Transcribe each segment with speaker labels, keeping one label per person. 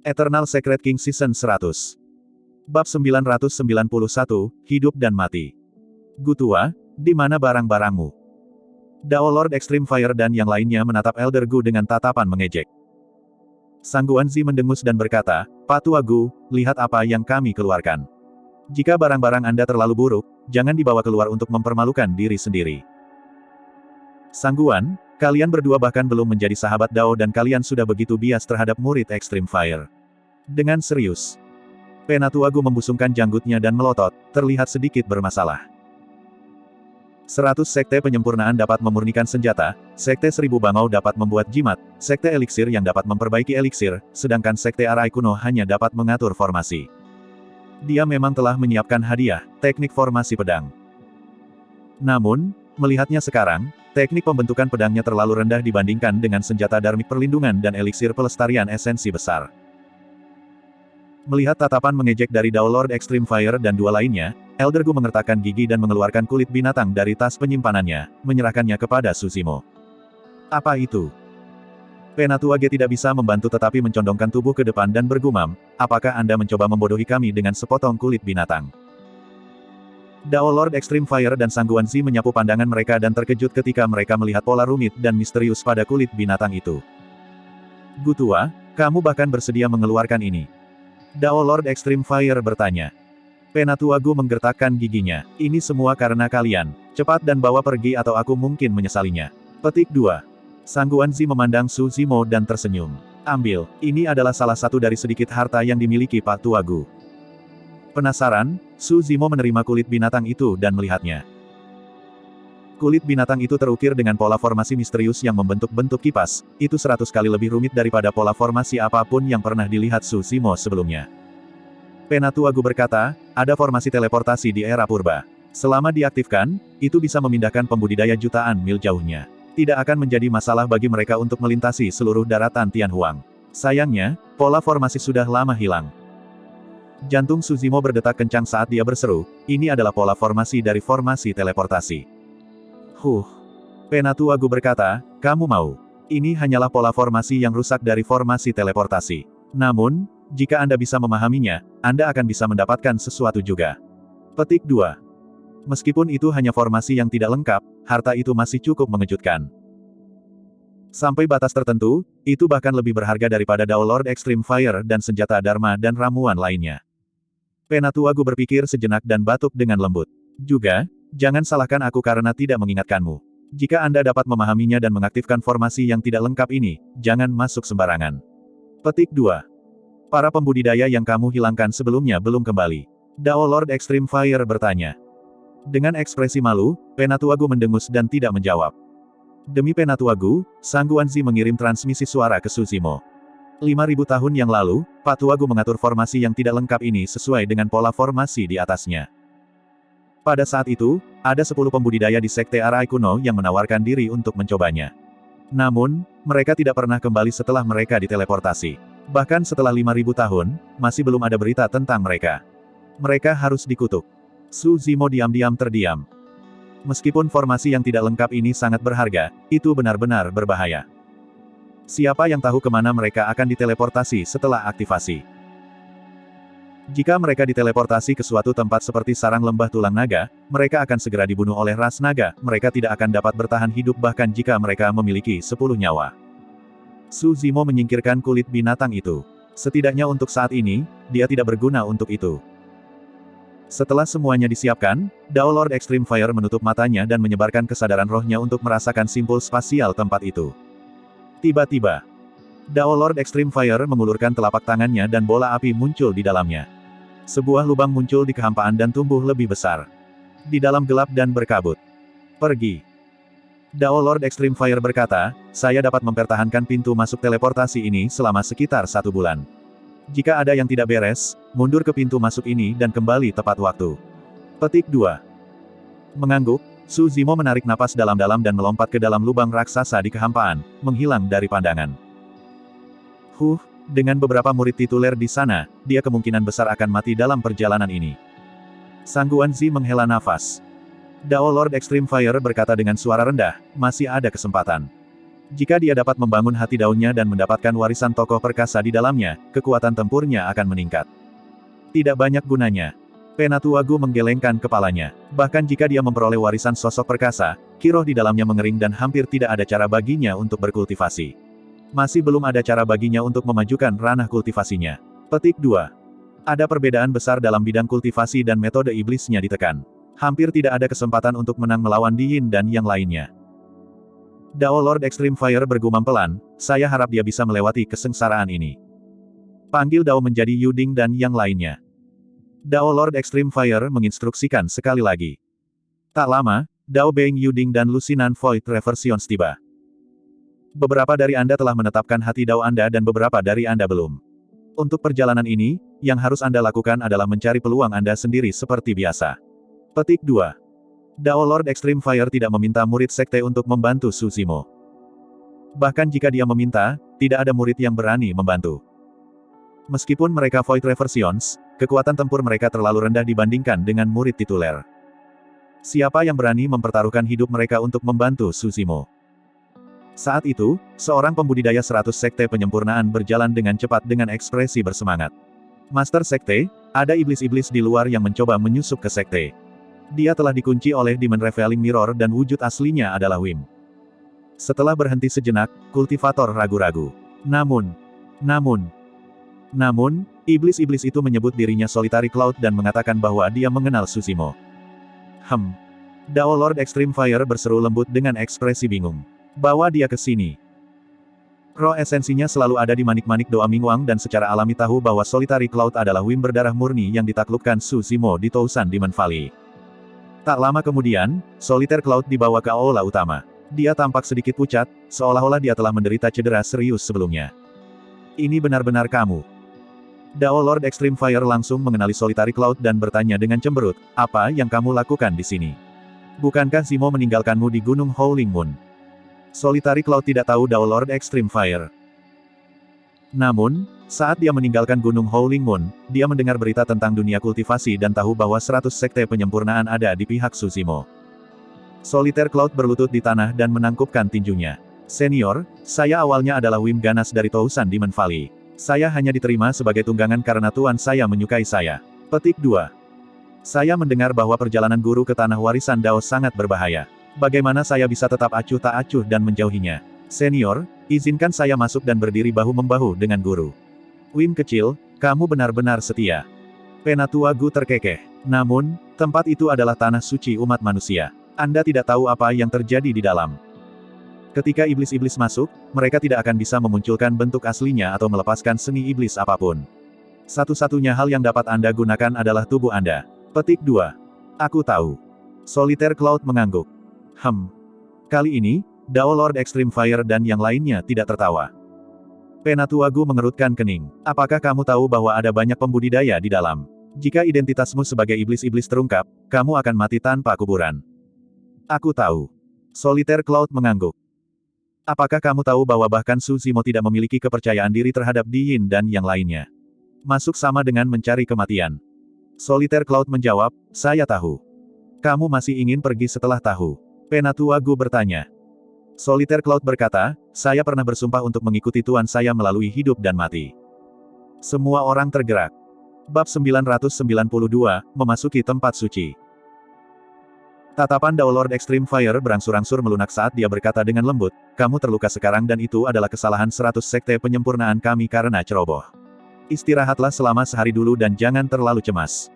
Speaker 1: Eternal Secret King Season 100. Bab 991, Hidup dan Mati. Gutua, di mana barang-barangmu? Dao Lord Extreme Fire dan yang lainnya menatap Elder Gu dengan tatapan mengejek. Sang Guanzi mendengus dan berkata, Pak Tua Gu, lihat apa yang kami keluarkan. Jika barang-barang Anda terlalu buruk, jangan dibawa keluar untuk mempermalukan diri sendiri. Sang Guan, kalian berdua bahkan belum menjadi sahabat Dao dan kalian sudah begitu bias terhadap murid Extreme Fire. Dengan serius. Penatua Gu membusungkan janggutnya dan melotot, terlihat sedikit bermasalah. 100 sekte penyempurnaan dapat memurnikan senjata, sekte 1000 bangau dapat membuat jimat, sekte eliksir yang dapat memperbaiki eliksir, sedangkan sekte arai kuno hanya dapat mengatur formasi. Dia memang telah menyiapkan hadiah, teknik formasi pedang. Namun, melihatnya sekarang, teknik pembentukan pedangnya terlalu rendah dibandingkan dengan senjata darmik perlindungan dan eliksir pelestarian esensi besar. Melihat tatapan mengejek dari Dao Lord Extreme Fire dan dua lainnya, Elder Gu mengertakkan gigi dan mengeluarkan kulit binatang dari tas penyimpanannya, menyerahkannya kepada Suzimo. Apa itu? Penatua G tidak bisa membantu tetapi mencondongkan tubuh ke depan dan bergumam, apakah Anda mencoba membodohi kami dengan sepotong kulit binatang? Dao Lord Extreme Fire dan Sang Guanzi menyapu pandangan mereka dan terkejut ketika mereka melihat pola rumit dan misterius pada kulit binatang itu. Gutua, kamu bahkan bersedia mengeluarkan ini? Dao Lord Extreme Fire bertanya. Penatua Gu menggertakkan giginya. Ini semua karena kalian. Cepat dan bawa pergi atau aku mungkin menyesalinya. Petik 2. Sang Guanzi memandang Suzimo dan tersenyum. Ambil, ini adalah salah satu dari sedikit harta yang dimiliki Pak Tua Gu. Penasaran, Suzimo menerima kulit binatang itu dan melihatnya. Kulit binatang itu terukir dengan pola formasi misterius yang membentuk bentuk kipas, itu 100 kali lebih rumit daripada pola formasi apapun yang pernah dilihat Suzimo sebelumnya. Penatua Gu berkata, ada formasi teleportasi di era purba. Selama diaktifkan, itu bisa memindahkan pembudidaya jutaan mil jauhnya. Tidak akan menjadi masalah bagi mereka untuk melintasi seluruh daratan Tianhuang. Sayangnya, pola formasi sudah lama hilang. Jantung Suzimo berdetak kencang saat dia berseru, ini adalah pola formasi dari formasi teleportasi. Penatua Gu berkata, kamu mau. Ini hanyalah pola formasi yang rusak dari formasi teleportasi. Namun, jika Anda bisa memahaminya, Anda akan bisa mendapatkan sesuatu juga. Petik 2. Meskipun itu hanya formasi yang tidak lengkap, harta itu masih cukup mengejutkan. Sampai batas tertentu, itu bahkan lebih berharga daripada Dao Lord Extreme Fire dan senjata Dharma dan ramuan lainnya. Penatua Gu berpikir sejenak dan batuk dengan lembut. Juga, jangan salahkan aku karena tidak mengingatkanmu. Jika Anda dapat memahaminya dan mengaktifkan formasi yang tidak lengkap ini, jangan masuk sembarangan. Petik 2. Para pembudidaya yang kamu hilangkan sebelumnya belum kembali. Dao Lord Extreme Fire bertanya. Dengan ekspresi malu, Penatua Gu mendengus dan tidak menjawab. Demi Penatua Gu, Sang Guanzi mengirim transmisi suara ke Suzimo. 5.000 tahun yang lalu, Pak Tua Gu mengatur formasi yang tidak lengkap ini sesuai dengan pola formasi di atasnya. Pada saat itu, ada 10 pembudidaya di Sekte Arai Kuno yang menawarkan diri untuk mencobanya. Namun, mereka tidak pernah kembali setelah mereka diteleportasi. Bahkan setelah 5.000 tahun, masih belum ada berita tentang mereka. Mereka harus dikutuk. Suzimo diam-diam terdiam. Meskipun formasi yang tidak lengkap ini sangat berharga, itu benar-benar berbahaya. Siapa yang tahu kemana mereka akan diteleportasi setelah aktivasi? Jika mereka diteleportasi ke suatu tempat seperti sarang lembah tulang naga, mereka akan segera dibunuh oleh ras naga, mereka tidak akan dapat bertahan hidup bahkan jika mereka memiliki 10 nyawa. Suzimo menyingkirkan kulit binatang itu. Setidaknya untuk saat ini, dia tidak berguna untuk itu. Setelah semuanya disiapkan, Dao Lord Extreme Fire menutup matanya dan menyebarkan kesadaran rohnya untuk merasakan simpul spasial tempat itu. Tiba-tiba, Dao Lord Extreme Fire mengulurkan telapak tangannya dan bola api muncul di dalamnya. Sebuah lubang muncul di kehampaan dan tumbuh lebih besar. Di dalam gelap dan berkabut. Pergi. Dao Lord Extreme Fire berkata, saya dapat mempertahankan pintu masuk teleportasi ini selama sekitar 1 bulan. Jika ada yang tidak beres, mundur ke pintu masuk ini dan kembali tepat waktu. Petik 2. Mengangguk, Suzimo menarik napas dalam-dalam dan melompat ke dalam lubang raksasa di kehampaan, menghilang dari pandangan. Dengan beberapa murid tituler di sana, dia kemungkinan besar akan mati dalam perjalanan ini. Sang Guanzi menghela nafas. Dao Lord Extreme Fire berkata dengan suara rendah, masih ada kesempatan. Jika dia dapat membangun hati daunnya dan mendapatkan warisan tokoh perkasa di dalamnya, kekuatan tempurnya akan meningkat. Tidak banyak gunanya. Penatua Gu menggelengkan kepalanya. Bahkan jika dia memperoleh warisan sosok perkasa, kiroh di dalamnya mengering dan hampir tidak ada cara baginya untuk berkultivasi. Masih belum ada cara baginya untuk memajukan ranah kultivasinya. Petik 2. Ada perbedaan besar dalam bidang kultivasi dan metode iblisnya ditekan. Hampir tidak ada kesempatan untuk menang melawan Di Yin dan yang lainnya. Dao Lord Extreme Fire bergumam pelan, saya harap dia bisa melewati kesengsaraan ini. Panggil Dao menjadi Yuding dan yang lainnya. Dao Lord Extreme Fire menginstruksikan sekali lagi. Tak lama, Dao Beng Yuding dan Lusinan Void Reversions tiba. Beberapa dari Anda telah menetapkan hati Dao Anda dan beberapa dari Anda belum. Untuk perjalanan ini, yang harus Anda lakukan adalah mencari peluang Anda sendiri seperti biasa. Petik 2. Dao Lord Extreme Fire tidak meminta murid sekte untuk membantu Su Zimo. Bahkan jika dia meminta, tidak ada murid yang berani membantu. Meskipun mereka Void Reversions, kekuatan tempur mereka terlalu rendah dibandingkan dengan murid tituler. Siapa yang berani mempertaruhkan hidup mereka untuk membantu Su Zimo? Saat itu, seorang pembudidaya 100 sekte penyempurnaan berjalan dengan cepat dengan ekspresi bersemangat. Master sekte, ada iblis-iblis di luar yang mencoba menyusup ke sekte. Dia telah dikunci oleh Demon Revealing Mirror dan wujud aslinya adalah Wim. Setelah berhenti sejenak, kultivator ragu-ragu. Namun, iblis-iblis itu menyebut dirinya Solitary Cloud dan mengatakan bahwa dia mengenal Su Zimo. Dao Lord Extreme Fire berseru lembut dengan ekspresi bingung. Bawa dia ke sini. Roh esensinya selalu ada di manik-manik doa Mingwang dan secara alami tahu bahwa Solitary Cloud adalah Wim berdarah murni yang ditaklukkan Su Zimo di Tousan Demon Valley. Tak lama kemudian, Solitaire Cloud dibawa ke aula utama. Dia tampak sedikit pucat, seolah-olah dia telah menderita cedera serius sebelumnya. Ini benar-benar kamu. Dao Lord Extreme Fire langsung mengenali Solitary Cloud dan bertanya dengan cemberut, apa yang kamu lakukan di sini? Bukankah Zimo meninggalkanmu di Gunung Howling Moon? Solitary Cloud tidak tahu Dao Lord Extreme Fire. Namun, saat dia meninggalkan Gunung Howling Moon, dia mendengar berita tentang dunia kultivasi dan tahu bahwa 100 sekte penyempurnaan ada di pihak Su Zimo. Solitaire Cloud berlutut di tanah dan menangkupkan tinjunya. Senior, saya awalnya adalah Wim ganas dari Tousan Demon Valley. Saya hanya diterima sebagai tunggangan karena tuan saya menyukai saya. Petik 2. Saya mendengar bahwa perjalanan guru ke tanah warisan Dao sangat berbahaya. Bagaimana saya bisa tetap acuh tak acuh dan menjauhinya? Senior, izinkan saya masuk dan berdiri bahu-membahu dengan guru. Wim kecil, kamu benar-benar setia. Penatua Gu terkekeh. Namun, tempat itu adalah tanah suci umat manusia. Anda tidak tahu apa yang terjadi di dalam. Ketika iblis-iblis masuk, mereka tidak akan bisa memunculkan bentuk aslinya atau melepaskan seni iblis apapun. Satu-satunya hal yang dapat Anda gunakan adalah tubuh Anda. Petik 2. Aku tahu. Solitaire Cloud mengangguk. Kali ini, Dao Lord Extreme Fire dan yang lainnya tidak tertawa. Penatua Gu mengerutkan kening. Apakah kamu tahu bahwa ada banyak pembudidaya di dalam? Jika identitasmu sebagai iblis-iblis terungkap, kamu akan mati tanpa kuburan. Aku tahu. Solitaire Cloud mengangguk. Apakah kamu tahu bahwa bahkan Su Zimo tidak memiliki kepercayaan diri terhadap Di Yin dan yang lainnya? Masuk sama dengan mencari kematian. Solitaire Cloud menjawab, saya tahu. Kamu masih ingin pergi setelah tahu? Penatua Gu bertanya. Solitaire Cloud berkata, saya pernah bersumpah untuk mengikuti tuan saya melalui hidup dan mati. Semua orang tergerak. Bab 992, memasuki tempat suci. Tatapan Dao Lord Extreme Fire berangsur-angsur melunak saat dia berkata dengan lembut, kamu terluka sekarang dan itu adalah kesalahan 100 sekte penyempurnaan kami karena ceroboh. Istirahatlah selama sehari dulu dan jangan terlalu cemas.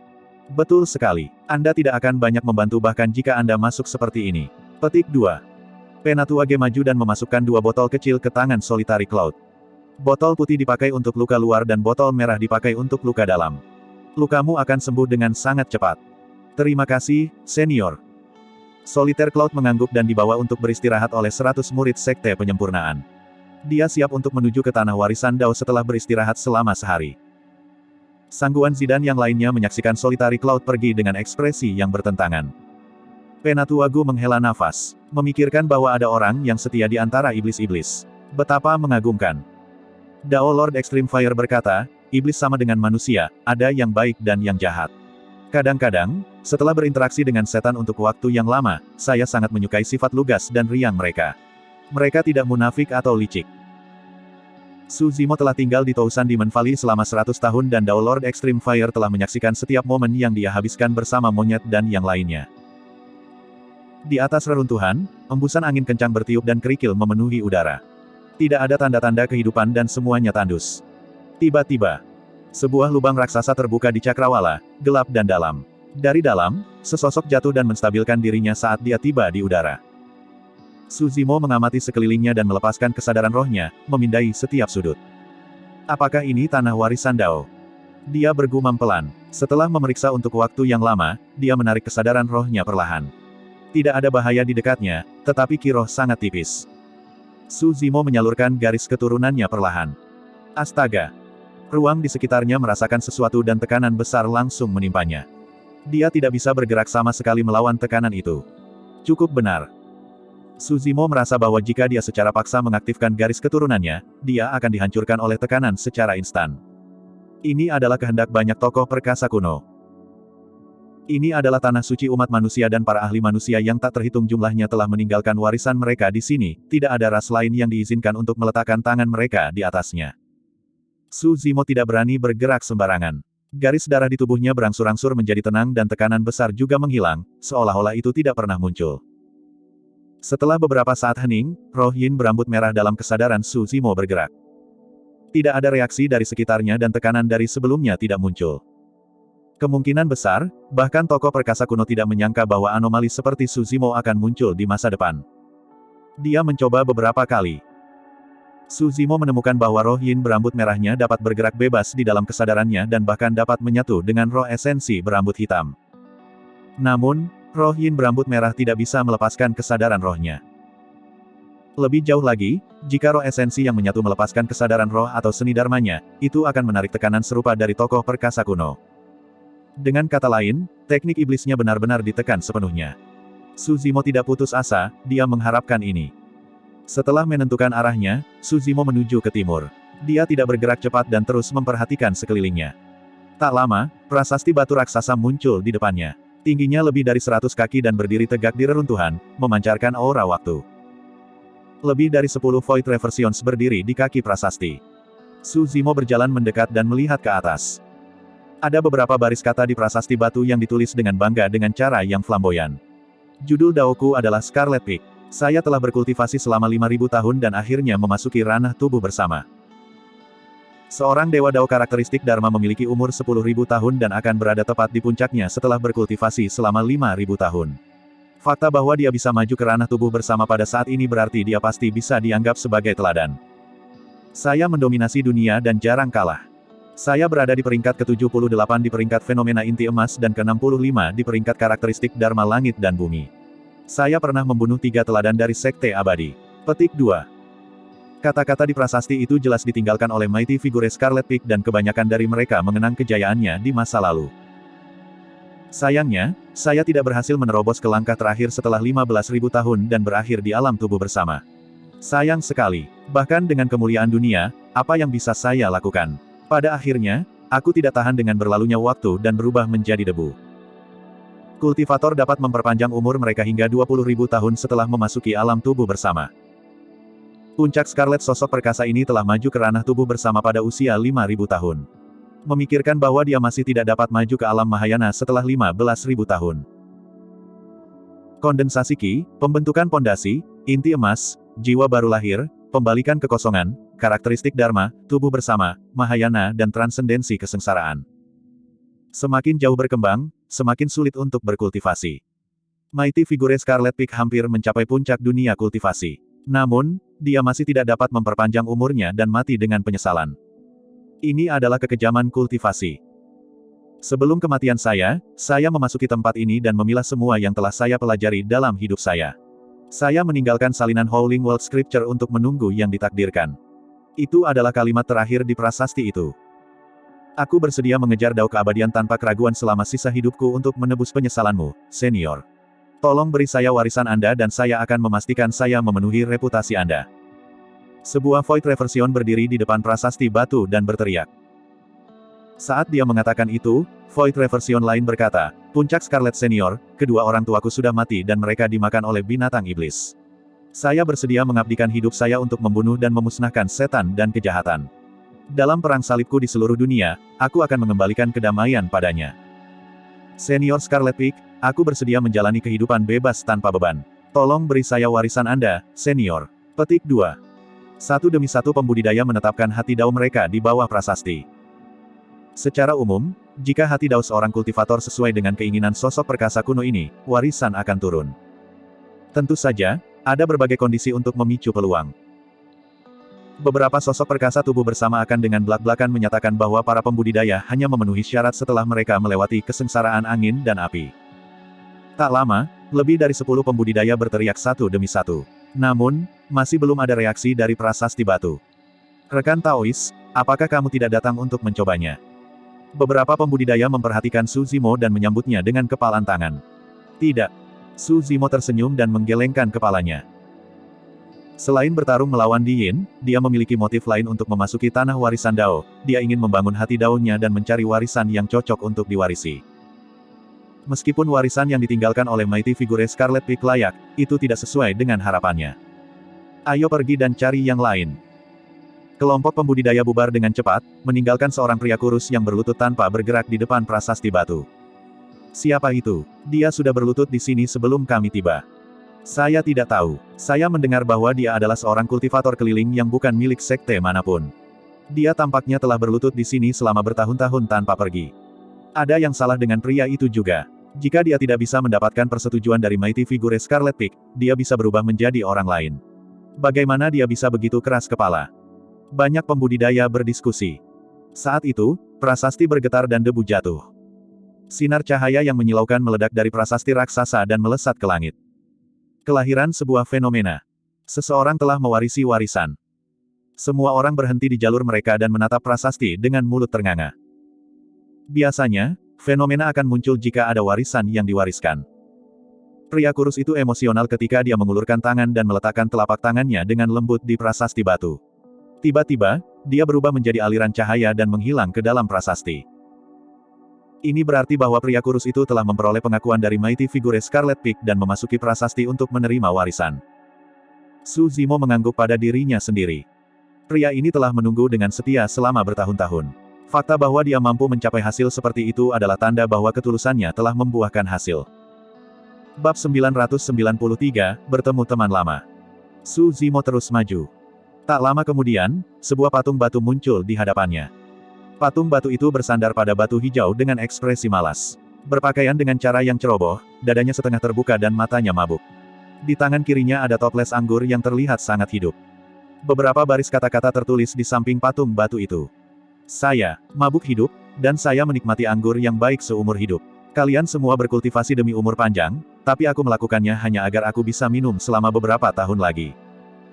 Speaker 1: Betul sekali. Anda tidak akan banyak membantu bahkan jika Anda masuk seperti ini. Petik 2. Penatua Ge maju dan memasukkan 2 botol kecil ke tangan Solitary Cloud. Botol putih dipakai untuk luka luar dan botol merah dipakai untuk luka dalam. Lukamu akan sembuh dengan sangat cepat. Terima kasih, senior. Solitaire Cloud mengangguk dan dibawa untuk beristirahat oleh 100 murid sekte penyempurnaan. Dia siap untuk menuju ke tanah warisan Dao setelah beristirahat selama sehari. Sangguan Zidan yang lainnya menyaksikan Solitary Cloud pergi dengan ekspresi yang bertentangan. Penatua Gu menghela nafas, memikirkan bahwa ada orang yang setia di antara iblis-iblis. Betapa mengagumkan. Dao Lord Extreme Fire berkata, iblis sama dengan manusia, ada yang baik dan yang jahat. Kadang-kadang, setelah berinteraksi dengan setan untuk waktu yang lama, saya sangat menyukai sifat lugas dan riang mereka. Mereka tidak munafik atau licik. Su Zimo telah tinggal di Tousan Demon Valley selama 100 tahun dan Dao Lord Extreme Fire telah menyaksikan setiap momen yang dia habiskan bersama monyet dan yang lainnya. Di atas reruntuhan, embusan angin kencang bertiup dan kerikil memenuhi udara. Tidak ada tanda-tanda kehidupan dan semuanya tandus. Tiba-tiba, sebuah lubang raksasa terbuka di cakrawala, gelap dan dalam. Dari dalam, sesosok jatuh dan menstabilkan dirinya saat dia tiba di udara. Su Zimo mengamati sekelilingnya dan melepaskan kesadaran rohnya, memindai setiap sudut. Apakah ini tanah warisan Dao? Dia bergumam pelan. Setelah memeriksa untuk waktu yang lama, dia menarik kesadaran rohnya perlahan. Tidak ada bahaya di dekatnya, tetapi Ki Roh sangat tipis. Su Zimo menyalurkan garis keturunannya perlahan. Astaga! Ruang di sekitarnya merasakan sesuatu dan tekanan besar langsung menimpanya. Dia tidak bisa bergerak sama sekali melawan tekanan itu. Cukup benar. Su Zimo merasa bahwa jika dia secara paksa mengaktifkan garis keturunannya, dia akan dihancurkan oleh tekanan secara instan. Ini adalah kehendak banyak tokoh perkasa kuno. Ini adalah tanah suci umat manusia dan para ahli manusia yang tak terhitung jumlahnya telah meninggalkan warisan mereka di sini, tidak ada ras lain yang diizinkan untuk meletakkan tangan mereka di atasnya. Su Zimo tidak berani bergerak sembarangan. Garis darah di tubuhnya berangsur-angsur menjadi tenang dan tekanan besar juga menghilang, seolah-olah itu tidak pernah muncul. Setelah beberapa saat hening, roh Yin berambut merah dalam kesadaran Su Zimo bergerak. Tidak ada reaksi dari sekitarnya dan tekanan dari sebelumnya tidak muncul. Kemungkinan besar, bahkan tokoh perkasa kuno tidak menyangka bahwa anomali seperti Su Zimo akan muncul di masa depan. Dia mencoba beberapa kali. Su Zimo menemukan bahwa roh Yin berambut merahnya dapat bergerak bebas di dalam kesadarannya dan bahkan dapat menyatu dengan roh esensi berambut hitam. Namun, roh Yin berambut merah tidak bisa melepaskan kesadaran rohnya. Lebih jauh lagi, jika roh esensi yang menyatu melepaskan kesadaran roh atau seni dharmanya, itu akan menarik tekanan serupa dari tokoh perkasa kuno. Dengan kata lain, teknik iblisnya benar-benar ditekan sepenuhnya. Su Zimo tidak putus asa, dia mengharapkan ini. Setelah menentukan arahnya, Su Zimo menuju ke timur. Dia tidak bergerak cepat dan terus memperhatikan sekelilingnya. Tak lama, prasasti batu raksasa muncul di depannya. Tingginya lebih dari 100 kaki dan berdiri tegak di reruntuhan, memancarkan aura waktu. Lebih dari 10 Void Reversions berdiri di kaki prasasti. Su Zimo berjalan mendekat dan melihat ke atas. Ada beberapa baris kata di prasasti batu yang ditulis dengan bangga dengan cara yang flamboyan. Judul Daoku adalah Scarlet Peak. Saya telah berkultivasi selama 5.000 tahun dan akhirnya memasuki ranah tubuh bersama. Seorang dewa Dao karakteristik Dharma memiliki umur 10.000 tahun dan akan berada tepat di puncaknya setelah berkultivasi selama 5.000 tahun. Fakta bahwa dia bisa maju ke ranah tubuh bersama pada saat ini berarti dia pasti bisa dianggap sebagai teladan. Saya mendominasi dunia dan jarang kalah. Saya berada di peringkat ke-78 di peringkat fenomena inti emas dan ke-65 di peringkat karakteristik Dharma langit dan bumi. Saya pernah membunuh 3 teladan dari Sekte Abadi. Petik 2. Kata-kata di prasasti itu jelas ditinggalkan oleh mighty figure Scarlet Peak dan kebanyakan dari mereka mengenang kejayaannya di masa lalu. Sayangnya, saya tidak berhasil menerobos ke langkah terakhir setelah 15.000 tahun dan berakhir di alam tubuh bersama. Sayang sekali. Bahkan dengan kemuliaan dunia, apa yang bisa saya lakukan? Pada akhirnya, aku tidak tahan dengan berlalunya waktu dan berubah menjadi debu. Kultivator dapat memperpanjang umur mereka hingga 20.000 tahun setelah memasuki alam tubuh bersama. Puncak Scarlet sosok perkasa ini telah maju ke ranah tubuh bersama pada usia 5.000 tahun. Memikirkan bahwa dia masih tidak dapat maju ke alam Mahayana setelah 15.000 tahun. Kondensasi Ki, pembentukan pondasi, inti emas, jiwa baru lahir, pembalikan kekosongan, karakteristik Dharma, tubuh bersama, Mahayana dan transendensi kesengsaraan. Semakin jauh berkembang, semakin sulit untuk berkultivasi. Mighty figure Scarlet Peak hampir mencapai puncak dunia kultivasi. Namun, dia masih tidak dapat memperpanjang umurnya dan mati dengan penyesalan. Ini adalah kekejaman kultivasi. Sebelum kematian saya memasuki tempat ini dan memilah semua yang telah saya pelajari dalam hidup saya. Saya meninggalkan salinan Howling World Scripture untuk menunggu yang ditakdirkan. Itu adalah kalimat terakhir di prasasti itu. Aku bersedia mengejar dao keabadian tanpa keraguan selama sisa hidupku untuk menebus penyesalanmu, senior. Tolong beri saya warisan Anda dan saya akan memastikan saya memenuhi reputasi Anda. Sebuah Void Reversion berdiri di depan prasasti batu dan berteriak. Saat dia mengatakan itu, Void Reversion lain berkata, Puncak Scarlet Senior, kedua orang tuaku sudah mati dan mereka dimakan oleh binatang iblis. Saya bersedia mengabdikan hidup saya untuk membunuh dan memusnahkan setan dan kejahatan. Dalam perang salibku di seluruh dunia, aku akan mengembalikan kedamaian padanya. Senior Scarlet Peak, aku bersedia menjalani kehidupan bebas tanpa beban. Tolong beri saya warisan Anda, Senior. Petik 2. Satu demi satu pembudidaya menetapkan hati dao mereka di bawah prasasti. Secara umum, jika hati dao seorang kultivator sesuai dengan keinginan sosok perkasa kuno ini, warisan akan turun. Tentu saja, ada berbagai kondisi untuk memicu peluang. Beberapa sosok perkasa tubuh bersama akan dengan belak-belakan menyatakan bahwa para pembudidaya hanya memenuhi syarat setelah mereka melewati kesengsaraan angin dan api. Tak lama, lebih dari 10 pembudidaya berteriak satu demi satu. Namun, masih belum ada reaksi dari prasasti batu. Rekan Taois, apakah kamu tidak datang untuk mencobanya? Beberapa pembudidaya memperhatikan Su Zimo dan menyambutnya dengan kepalan tangan. Tidak. Su Zimo tersenyum dan menggelengkan kepalanya. Selain bertarung melawan Di Yin, dia memiliki motif lain untuk memasuki tanah warisan Dao. Dia ingin membangun hati Dao-nya dan mencari warisan yang cocok untuk diwarisi. Meskipun warisan yang ditinggalkan oleh Mighty Figure Scarlet Peak layak, itu tidak sesuai dengan harapannya. Ayo pergi dan cari yang lain. Kelompok pembudidaya bubar dengan cepat, meninggalkan seorang pria kurus yang berlutut tanpa bergerak di depan prasasti batu. Siapa itu? Dia sudah berlutut di sini sebelum kami tiba. Saya tidak tahu. Saya mendengar bahwa dia adalah seorang kultivator keliling yang bukan milik sekte manapun. Dia tampaknya telah berlutut di sini selama bertahun-tahun tanpa pergi. Ada yang salah dengan pria itu juga. Jika dia tidak bisa mendapatkan persetujuan dari Mighty Figure Scarlet Peak, dia bisa berubah menjadi orang lain. Bagaimana dia bisa begitu keras kepala? Banyak pembudidaya berdiskusi. Saat itu, prasasti bergetar dan debu jatuh. Sinar cahaya yang menyilaukan meledak dari prasasti raksasa dan melesat ke langit. Kelahiran sebuah fenomena. Seseorang telah mewarisi warisan. Semua orang berhenti di jalur mereka dan menatap prasasti dengan mulut ternganga. Biasanya, fenomena akan muncul jika ada warisan yang diwariskan. Pria kurus itu emosional ketika dia mengulurkan tangan dan meletakkan telapak tangannya dengan lembut di prasasti batu. Tiba-tiba, dia berubah menjadi aliran cahaya dan menghilang ke dalam prasasti. Ini berarti bahwa pria kurus itu telah memperoleh pengakuan dari Mighty Figure Scarlet Peak dan memasuki prasasti untuk menerima warisan. Su Zimo mengangguk pada dirinya sendiri. Pria ini telah menunggu dengan setia selama bertahun-tahun. Fakta bahwa dia mampu mencapai hasil seperti itu adalah tanda bahwa ketulusannya telah membuahkan hasil. Bab 993, Bertemu Teman Lama. Su Zimo terus maju. Tak lama kemudian, sebuah patung batu muncul di hadapannya. Patung batu itu bersandar pada batu hijau dengan ekspresi malas. Berpakaian dengan cara yang ceroboh, dadanya setengah terbuka dan matanya mabuk. Di tangan kirinya ada toples anggur yang terlihat sangat hidup. Beberapa baris kata-kata tertulis di samping patung batu itu. Saya, mabuk hidup, dan saya menikmati anggur yang baik seumur hidup. Kalian semua berkultivasi demi umur panjang, tapi aku melakukannya hanya agar aku bisa minum selama beberapa tahun lagi.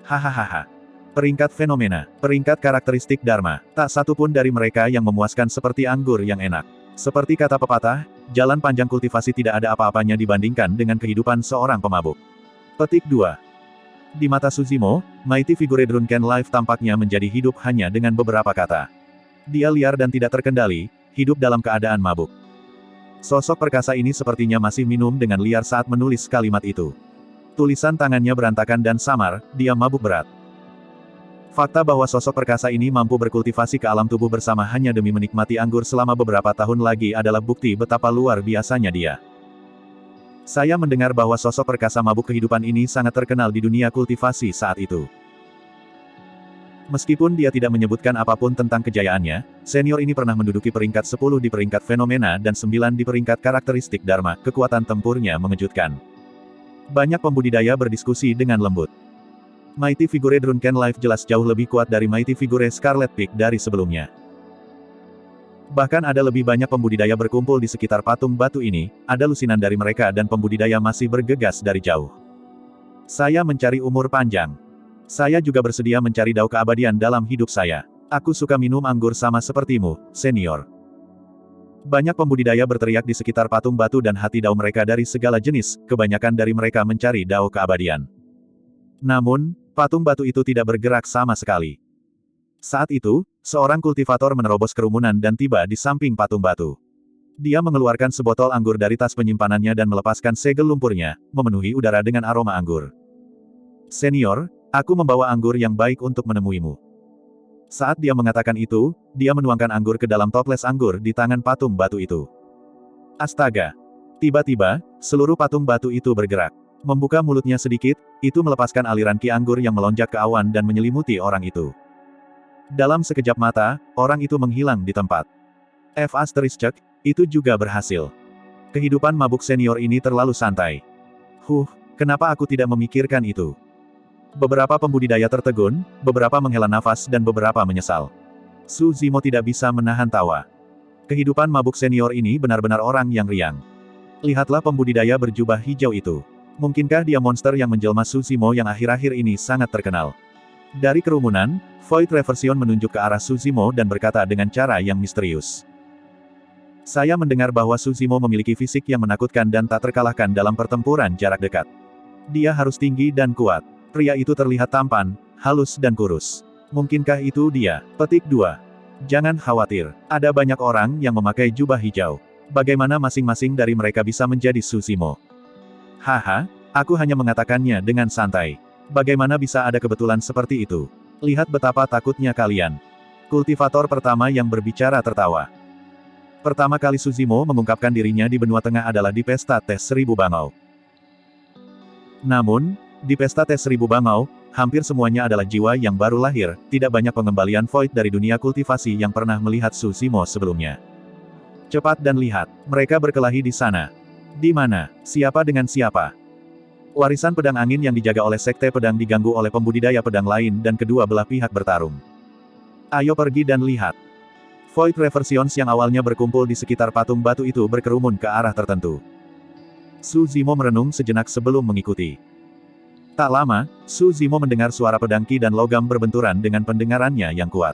Speaker 1: Hahaha. Peringkat fenomena, peringkat karakteristik Dharma, tak satu pun dari mereka yang memuaskan seperti anggur yang enak. Seperti kata pepatah, jalan panjang kultivasi tidak ada apa-apanya dibandingkan dengan kehidupan seorang pemabuk. Petik 2. Di mata Su Zimo, Mighty Figure Drunken Life tampaknya menjadi hidup hanya dengan beberapa kata. Dia liar dan tidak terkendali, hidup dalam keadaan mabuk. Sosok perkasa ini sepertinya masih minum dengan liar saat menulis kalimat itu. Tulisan tangannya berantakan dan samar, dia mabuk berat. Fakta bahwa sosok perkasa ini mampu berkultivasi ke alam tubuh bersama hanya demi menikmati anggur selama beberapa tahun lagi adalah bukti betapa luar biasanya dia. Saya mendengar bahwa sosok perkasa mabuk kehidupan ini sangat terkenal di dunia kultivasi saat itu. Meskipun dia tidak menyebutkan apapun tentang kejayaannya, senior ini pernah menduduki peringkat 10 di peringkat fenomena dan 9 di peringkat karakteristik Dharma, kekuatan tempurnya mengejutkan. Banyak pembudidaya berdiskusi dengan lembut. Mighty Figure Drunken Life jelas jauh lebih kuat dari Mighty Figure Scarlet Peak dari sebelumnya. Bahkan ada lebih banyak pembudidaya berkumpul di sekitar patung batu ini, ada lusinan dari mereka dan pembudidaya masih bergegas dari jauh. Saya mencari umur panjang. Saya juga bersedia mencari dao keabadian dalam hidup saya. Aku suka minum anggur sama sepertimu, senior. Banyak pembudidaya berteriak di sekitar patung batu dan hati dao mereka dari segala jenis, kebanyakan dari mereka mencari dao keabadian. Namun, patung batu itu tidak bergerak sama sekali. Saat itu, seorang kultivator menerobos kerumunan dan tiba di samping patung batu. Dia mengeluarkan sebotol anggur dari tas penyimpanannya dan melepaskan segel lumpurnya, memenuhi udara dengan aroma anggur. Senior, aku membawa anggur yang baik untuk menemuimu. Saat dia mengatakan itu, dia menuangkan anggur ke dalam toples anggur di tangan patung batu itu. Astaga! Tiba-tiba, seluruh patung batu itu bergerak. Membuka mulutnya sedikit, itu melepaskan aliran ki anggur yang melonjak ke awan dan menyelimuti orang itu. Dalam sekejap mata, orang itu menghilang di tempat. Itu juga berhasil. Kehidupan mabuk senior ini terlalu santai. Kenapa aku tidak memikirkan itu? Beberapa pembudidaya tertegun, beberapa menghela nafas dan beberapa menyesal. Su Zimo tidak bisa menahan tawa. Kehidupan mabuk senior ini benar-benar orang yang riang. Lihatlah pembudidaya berjubah hijau itu. Mungkinkah dia monster yang menjelma Su Zimo yang akhir-akhir ini sangat terkenal? Dari kerumunan, Void Reversion menunjuk ke arah Su Zimo dan berkata dengan cara yang misterius. Saya mendengar bahwa Su Zimo memiliki fisik yang menakutkan dan tak terkalahkan dalam pertempuran jarak dekat. Dia harus tinggi dan kuat. Pria itu terlihat tampan, halus dan kurus. Mungkinkah itu dia? Petik 2. Jangan khawatir, ada banyak orang yang memakai jubah hijau. Bagaimana masing-masing dari mereka bisa menjadi Su Zimo? Haha, aku hanya mengatakannya dengan santai. Bagaimana bisa ada kebetulan seperti itu? Lihat betapa takutnya kalian. Kultivator pertama yang berbicara tertawa. Pertama kali Su Zimo mengungkapkan dirinya di benua tengah adalah di pesta tes 1000 bangau. Namun, di pesta tes 1000 bangau, hampir semuanya adalah jiwa yang baru lahir, tidak banyak pengembalian void dari dunia kultivasi yang pernah melihat Su Zimo sebelumnya. Cepat dan lihat, mereka berkelahi di sana. Di mana? Siapa dengan siapa? Warisan pedang angin yang dijaga oleh sekte pedang diganggu oleh pembudidaya pedang lain dan kedua belah pihak bertarung. Ayo pergi dan lihat. Void Reversions yang awalnya berkumpul di sekitar patung batu itu berkerumun ke arah tertentu. Su Zimo merenung sejenak sebelum mengikuti. Tak lama, Su Zimo mendengar suara pedang ki dan logam berbenturan dengan pendengarannya yang kuat.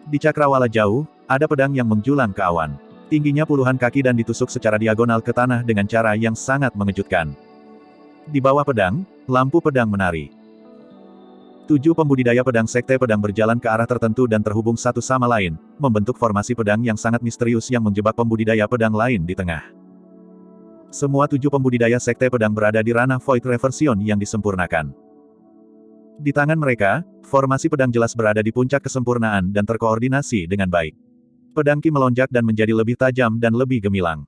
Speaker 1: Di cakrawala jauh, ada pedang yang menjulang ke awan. Tingginya puluhan kaki dan ditusuk secara diagonal ke tanah dengan cara yang sangat mengejutkan. Di bawah pedang, lampu pedang menari. 7 pembudidaya pedang sekte pedang berjalan ke arah tertentu dan terhubung satu sama lain, membentuk formasi pedang yang sangat misterius yang menjebak pembudidaya pedang lain di tengah. Semua 7 pembudidaya sekte pedang berada di ranah Void Reversion yang disempurnakan. Di tangan mereka, formasi pedang jelas berada di puncak kesempurnaan dan terkoordinasi dengan baik. Pedang ki melonjak dan menjadi lebih tajam dan lebih gemilang.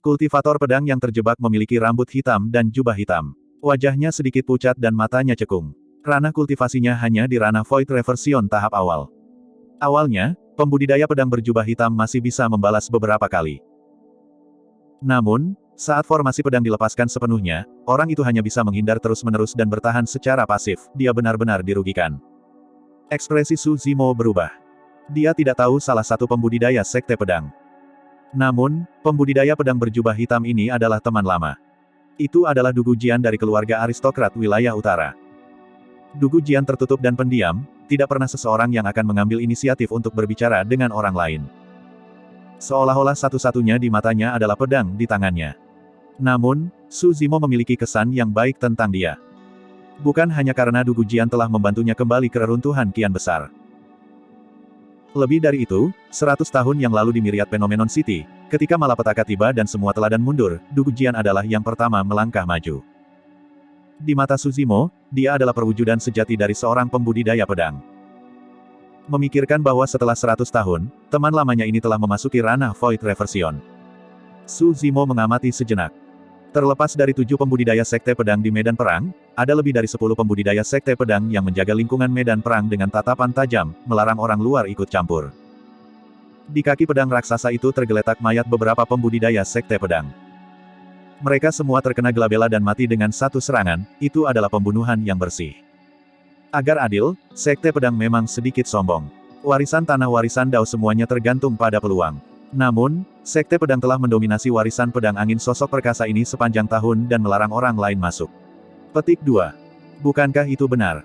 Speaker 1: Kultivator pedang yang terjebak memiliki rambut hitam dan jubah hitam. Wajahnya sedikit pucat dan matanya cekung. Ranah kultivasinya hanya di ranah Void Reversion tahap awal. Awalnya, pembudidaya pedang berjubah hitam masih bisa membalas beberapa kali. Namun, saat formasi pedang dilepaskan sepenuhnya, orang itu hanya bisa menghindar terus-menerus dan bertahan secara pasif, dia benar-benar dirugikan. Ekspresi Su Zimo berubah. Dia tidak tahu salah satu pembudidaya sekte pedang. Namun, pembudidaya pedang berjubah hitam ini adalah teman lama. Itu adalah Dugu Jian dari keluarga aristokrat wilayah utara. Dugu Jian tertutup dan pendiam, tidak pernah seseorang yang akan mengambil inisiatif untuk berbicara dengan orang lain. Seolah-olah satu-satunya di matanya adalah pedang di tangannya. Namun, Su Zimo memiliki kesan yang baik tentang dia. Bukan hanya karena Dugu Jian telah membantunya kembali ke reruntuhan kian besar. Lebih dari itu, 100 tahun yang lalu di Myriad Phenomenon City, ketika malapetaka tiba dan semua teladan mundur, Dugu Jian adalah yang pertama melangkah maju. Di mata Su Zimo, dia adalah perwujudan sejati dari seorang pembudidaya pedang. Memikirkan bahwa setelah 100 tahun, teman lamanya ini telah memasuki ranah Void Reversion. Su Zimo mengamati sejenak. Terlepas dari 7 pembudidaya sekte pedang di medan perang, ada lebih dari 10 pembudidaya sekte pedang yang menjaga lingkungan medan perang dengan tatapan tajam, melarang orang luar ikut campur. Di kaki pedang raksasa itu tergeletak mayat beberapa pembudidaya sekte pedang. Mereka semua terkena gelabela dan mati dengan satu serangan, itu adalah pembunuhan yang bersih. Agar adil, sekte pedang memang sedikit sombong. Warisan tanah warisan Dao semuanya tergantung pada peluang. Namun, sekte pedang telah mendominasi warisan pedang angin sosok perkasa ini sepanjang tahun dan melarang orang lain masuk. Petik 2. Bukankah itu benar?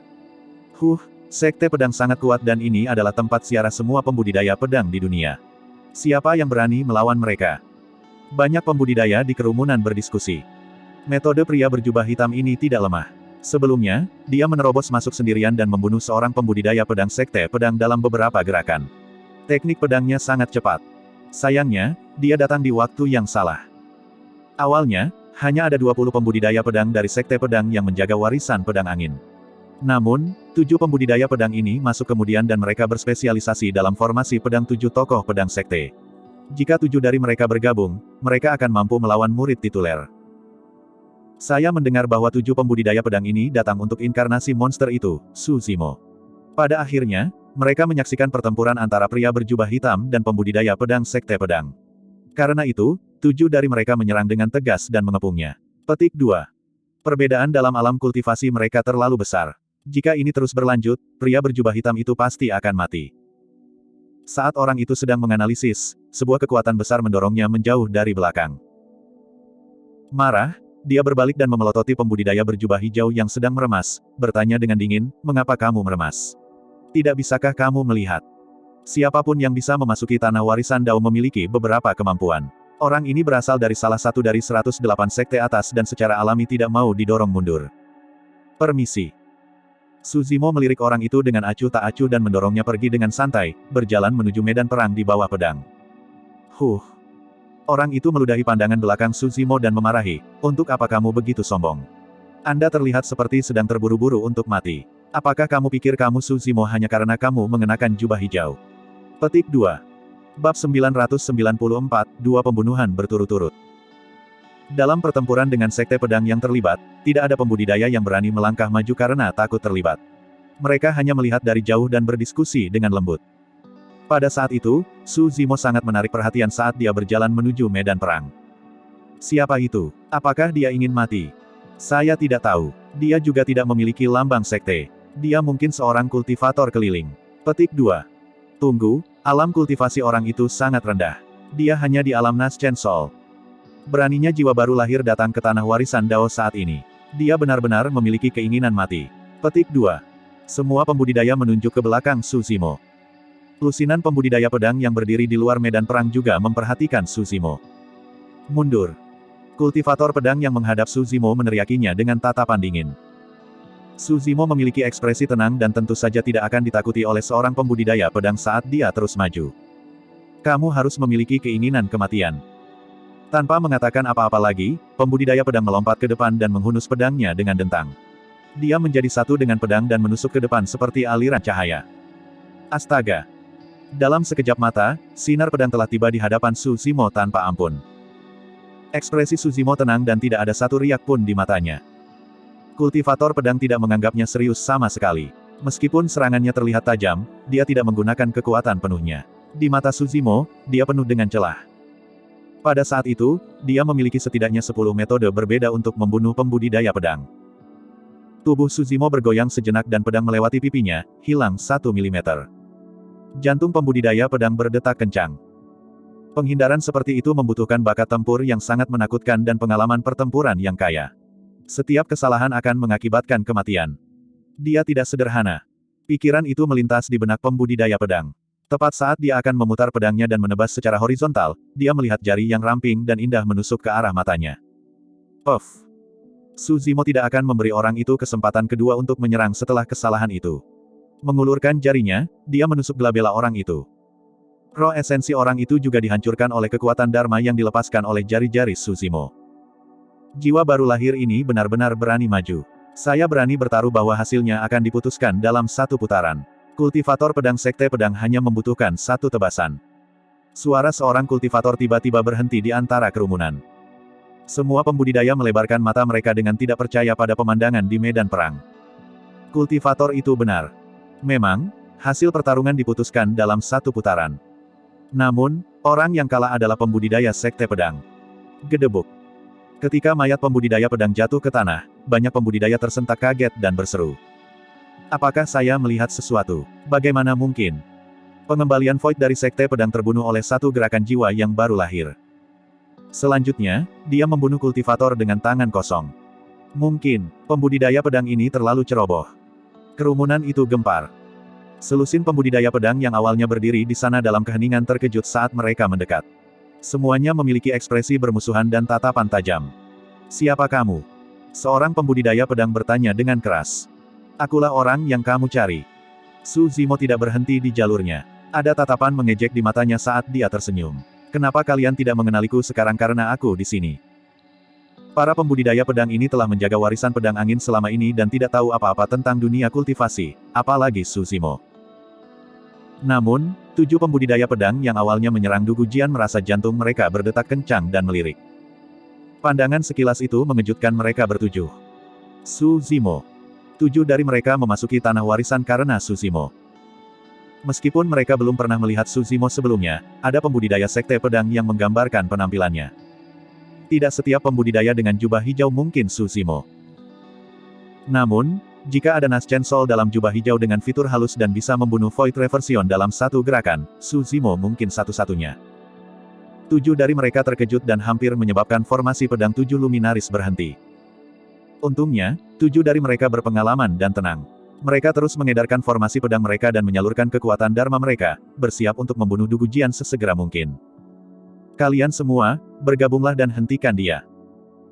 Speaker 1: Sekte pedang sangat kuat dan ini adalah tempat ziarah semua pembudidaya pedang di dunia. Siapa yang berani melawan mereka? Banyak pembudidaya di kerumunan berdiskusi. Metode pria berjubah hitam ini tidak lemah. Sebelumnya, dia menerobos masuk sendirian dan membunuh seorang pembudidaya pedang sekte pedang dalam beberapa gerakan. Teknik pedangnya sangat cepat. Sayangnya, dia datang di waktu yang salah. Awalnya, Hanya ada 20 pembudidaya pedang dari Sekte Pedang yang menjaga warisan pedang angin. Namun, 7 pembudidaya pedang ini masuk kemudian dan mereka berspesialisasi dalam formasi pedang 7 tokoh pedang sekte. Jika 7 dari mereka bergabung, mereka akan mampu melawan murid tituler. Saya mendengar bahwa 7 pembudidaya pedang ini datang untuk inkarnasi monster itu, Su Zimo. Pada akhirnya, mereka menyaksikan pertempuran antara pria berjubah hitam dan pembudidaya pedang Sekte Pedang. Karena itu, 7 dari mereka menyerang dengan tegas dan mengepungnya. Petik 2. Perbedaan dalam alam kultivasi mereka terlalu besar. Jika ini terus berlanjut, pria berjubah hitam itu pasti akan mati. Saat orang itu sedang menganalisis, sebuah kekuatan besar mendorongnya menjauh dari belakang. Marah, dia berbalik dan memelototi pembudidaya berjubah hijau yang sedang meremas, bertanya dengan dingin, "Mengapa kamu meremas? Tidak bisakah kamu melihat? Siapapun yang bisa memasuki tanah warisan Dao memiliki beberapa kemampuan. Orang ini berasal dari salah satu dari 108 sekte atas dan secara alami tidak mau didorong mundur. Permisi." Su Zimo melirik orang itu dengan acuh tak acuh dan mendorongnya pergi dengan santai, berjalan menuju medan perang di bawah pedang. Orang itu meludahi pandangan belakang Su Zimo dan memarahi, "Untuk apa kamu begitu sombong? Anda terlihat seperti sedang terburu-buru untuk mati. Apakah kamu pikir kamu Su Zimo hanya karena kamu mengenakan jubah hijau?" Petik 2. Bab 994, 2 pembunuhan berturut-turut. Dalam pertempuran dengan sekte pedang yang terlibat, tidak ada pembudidaya yang berani melangkah maju karena takut terlibat. Mereka hanya melihat dari jauh dan berdiskusi dengan lembut. Pada saat itu, Su Zimo sangat menarik perhatian saat dia berjalan menuju medan perang. Siapa itu? Apakah dia ingin mati? Saya tidak tahu. Dia juga tidak memiliki lambang sekte. Dia mungkin seorang kultivator keliling. Petik 2. Tunggu, alam kultivasi orang itu sangat rendah. Dia hanya di alam Naschen Sol. Beraninya jiwa baru lahir datang ke tanah warisan Dao saat ini. Dia benar-benar memiliki keinginan mati. Petik 2. Semua pembudidaya menunjuk ke belakang Su Zimo. Lusinan pembudidaya pedang yang berdiri di luar medan perang juga memperhatikan Su Zimo. Mundur. Kultivator pedang yang menghadap Su Zimo meneriakinya dengan tatapan dingin. Su Zimo memiliki ekspresi tenang dan tentu saja tidak akan ditakuti oleh seorang pembudidaya pedang saat dia terus maju. Kamu harus memiliki keinginan kematian. Tanpa mengatakan apa-apa lagi, pembudidaya pedang melompat ke depan dan menghunus pedangnya dengan dentang. Dia menjadi satu dengan pedang dan menusuk ke depan seperti aliran cahaya. Astaga! Dalam sekejap mata, sinar pedang telah tiba di hadapan Su Zimo tanpa ampun. Ekspresi Su Zimo tenang dan tidak ada satu riak pun di matanya. Kultivator pedang tidak menganggapnya serius sama sekali. Meskipun serangannya terlihat tajam, dia tidak menggunakan kekuatan penuhnya. Di mata Su Zimo, dia penuh dengan celah. Pada saat itu, dia memiliki setidaknya 10 metode berbeda untuk membunuh pembudidaya pedang. Tubuh Su Zimo bergoyang sejenak dan pedang melewati pipinya, hilang 1 mm. Jantung pembudidaya pedang berdetak kencang. Penghindaran seperti itu membutuhkan bakat tempur yang sangat menakutkan dan pengalaman pertempuran yang kaya. Setiap kesalahan akan mengakibatkan kematian. Dia tidak sederhana. Pikiran itu melintas di benak pembudidaya pedang. Tepat saat dia akan memutar pedangnya dan menebas secara horizontal, dia melihat jari yang ramping dan indah menusuk ke arah matanya. Puff! Su Zimo tidak akan memberi orang itu kesempatan kedua untuk menyerang setelah kesalahan itu. Mengulurkan jarinya, dia menusuk glabella orang itu. Roh esensi orang itu juga dihancurkan oleh kekuatan Dharma yang dilepaskan oleh jari-jari Su Zimo. Jiwa baru lahir ini benar-benar berani maju. Saya berani bertaruh bahwa hasilnya akan diputuskan dalam satu putaran. Kultivator pedang sekte pedang hanya membutuhkan satu tebasan. Suara seorang kultivator tiba-tiba berhenti di antara kerumunan. Semua pembudidaya melebarkan mata mereka dengan tidak percaya pada pemandangan di medan perang. Kultivator itu benar. Memang, hasil pertarungan diputuskan dalam satu putaran. Namun, orang yang kalah adalah pembudidaya sekte pedang. Gedebuk. Ketika mayat pembudidaya pedang jatuh ke tanah, banyak pembudidaya tersentak kaget dan berseru. Apakah saya melihat sesuatu? Bagaimana mungkin? Pengembalian Void dari sekte pedang terbunuh oleh satu gerakan jiwa yang baru lahir. Selanjutnya, dia membunuh kultivator dengan tangan kosong. Mungkin, pembudidaya pedang ini terlalu ceroboh. Kerumunan itu gempar. Selusin pembudidaya pedang yang awalnya berdiri di sana dalam keheningan terkejut saat mereka mendekat. Semuanya memiliki ekspresi bermusuhan dan tatapan tajam. Siapa kamu? Seorang pembudidaya pedang bertanya dengan keras. Akulah orang yang kamu cari. Su Zimo tidak berhenti di jalurnya. Ada tatapan mengejek di matanya saat dia tersenyum. Kenapa kalian tidak mengenaliku sekarang karena aku di sini? Para pembudidaya pedang ini telah menjaga warisan pedang angin selama ini dan tidak tahu apa-apa tentang dunia kultivasi, apalagi Tsushimo. Namun, 7 pembudidaya pedang yang awalnya menyerang Du Gujian merasa jantung mereka berdetak kencang dan melirik. Pandangan sekilas itu mengejutkan mereka bertujuh. Tsushimo. 7 dari mereka memasuki tanah warisan karena Tsushimo. Meskipun mereka belum pernah melihat Tsushimo sebelumnya, ada pembudidaya sekte pedang yang menggambarkan penampilannya. Tidak setiap pembudidaya dengan jubah hijau mungkin Tsushimo. Namun, jika ada Naschen Soul dalam jubah hijau dengan fitur halus dan bisa membunuh Void Reversion dalam satu gerakan, Tsushimo mungkin satu-satunya. 7 dari mereka terkejut dan hampir menyebabkan formasi pedang 7 Luminaris berhenti. Untungnya, 7 dari mereka berpengalaman dan tenang. Mereka terus mengedarkan formasi pedang mereka dan menyalurkan kekuatan Dharma mereka, bersiap untuk membunuh Du Gujian sesegera mungkin. Kalian semua, bergabunglah dan hentikan dia.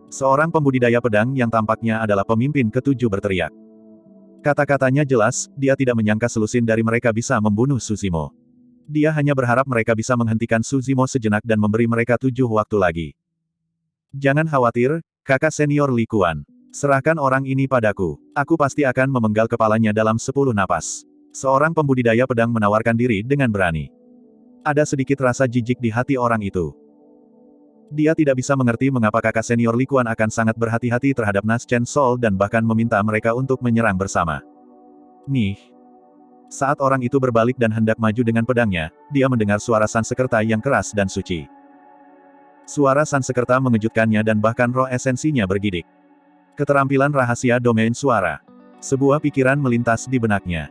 Speaker 1: Seorang pembudidaya pedang yang tampaknya adalah pemimpin ketujuh berteriak. Kata-katanya jelas, dia tidak menyangka selusin dari mereka bisa membunuh Tsushimo. Dia hanya berharap mereka bisa menghentikan Tsushimo sejenak dan memberi mereka 7 waktu lagi. Jangan khawatir, kakak senior Li Kuan. Serahkan orang ini padaku. Aku pasti akan memenggal kepalanya dalam 10 napas. Seorang pembudidaya pedang menawarkan diri dengan berani. Ada sedikit rasa jijik di hati orang itu. Dia tidak bisa mengerti mengapa kakak senior Li Kuan akan sangat berhati-hati terhadap Naschen Soul dan bahkan meminta mereka untuk menyerang bersama. Nih. Saat orang itu berbalik dan hendak maju dengan pedangnya, dia mendengar suara Sansekerta yang keras dan suci. Suara Sansekerta mengejutkannya dan bahkan roh esensinya bergidik. Keterampilan rahasia domain suara. Sebuah pikiran melintas di benaknya.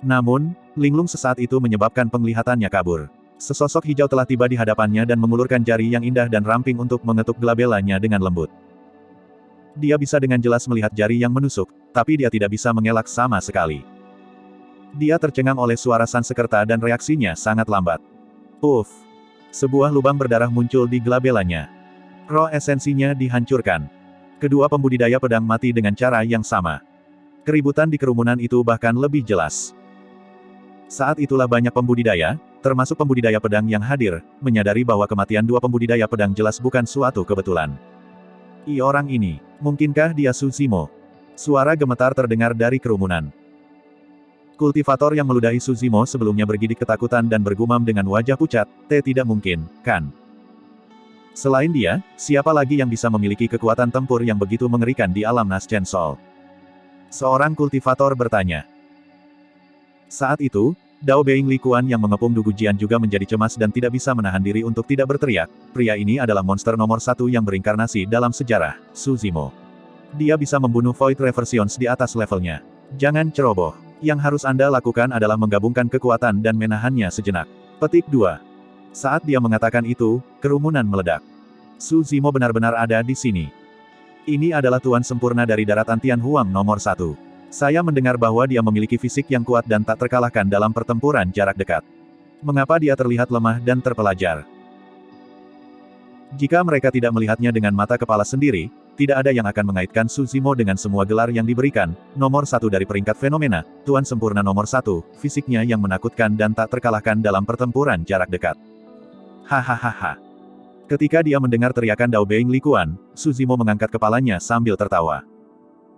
Speaker 1: Namun, linglung sesaat itu menyebabkan penglihatannya kabur. Sesosok hijau telah tiba di hadapannya dan mengulurkan jari yang indah dan ramping untuk mengetuk gelabelanya dengan lembut. Dia bisa dengan jelas melihat jari yang menusuk, tapi dia tidak bisa mengelak sama sekali. Dia tercengang oleh suara Sansekerta dan reaksinya sangat lambat. Puff! Sebuah lubang berdarah muncul di gelabelanya. Roh esensinya dihancurkan. Kedua pembudidaya pedang mati dengan cara yang sama. Keributan di kerumunan itu bahkan lebih jelas. Saat itulah banyak pembudidaya, termasuk pembudidaya pedang yang hadir, menyadari bahwa kematian 2 pembudidaya pedang jelas bukan suatu kebetulan. Orang ini, mungkinkah dia Tsushimo? Suara gemetar terdengar dari kerumunan. Kultivator yang meludahi Tsushimo sebelumnya bergidik ketakutan dan bergumam dengan wajah pucat, tidak mungkin, kan? Selain dia, siapa lagi yang bisa memiliki kekuatan tempur yang begitu mengerikan di alam Naschen Soul? Seorang kultivator bertanya. Saat itu, Dao Being Li Kuan yang mengepung Du Gujian juga menjadi cemas dan tidak bisa menahan diri untuk tidak berteriak. Pria ini adalah monster nomor 1 yang berinkarnasi dalam sejarah, Tsushimo. Dia bisa membunuh Void Reversions di atas levelnya. Jangan ceroboh. Yang harus Anda lakukan adalah menggabungkan kekuatan dan menahannya sejenak. Petik 2. Saat dia mengatakan itu, kerumunan meledak. Tsushimo benar-benar ada di sini. Ini adalah tuan sempurna dari daratan Tianhuang nomor 1. Saya mendengar bahwa dia memiliki fisik yang kuat dan tak terkalahkan dalam pertempuran jarak dekat. Mengapa dia terlihat lemah dan terpelajar? Jika mereka tidak melihatnya dengan mata kepala sendiri, tidak ada yang akan mengaitkan Tsushimo dengan semua gelar yang diberikan. Nomor 1 dari peringkat fenomena, tuan sempurna nomor 1, fisiknya yang menakutkan dan tak terkalahkan dalam pertempuran jarak dekat. Hahaha. Ketika dia mendengar teriakan Dao Being Li Kuan, Tsushimo mengangkat kepalanya sambil tertawa.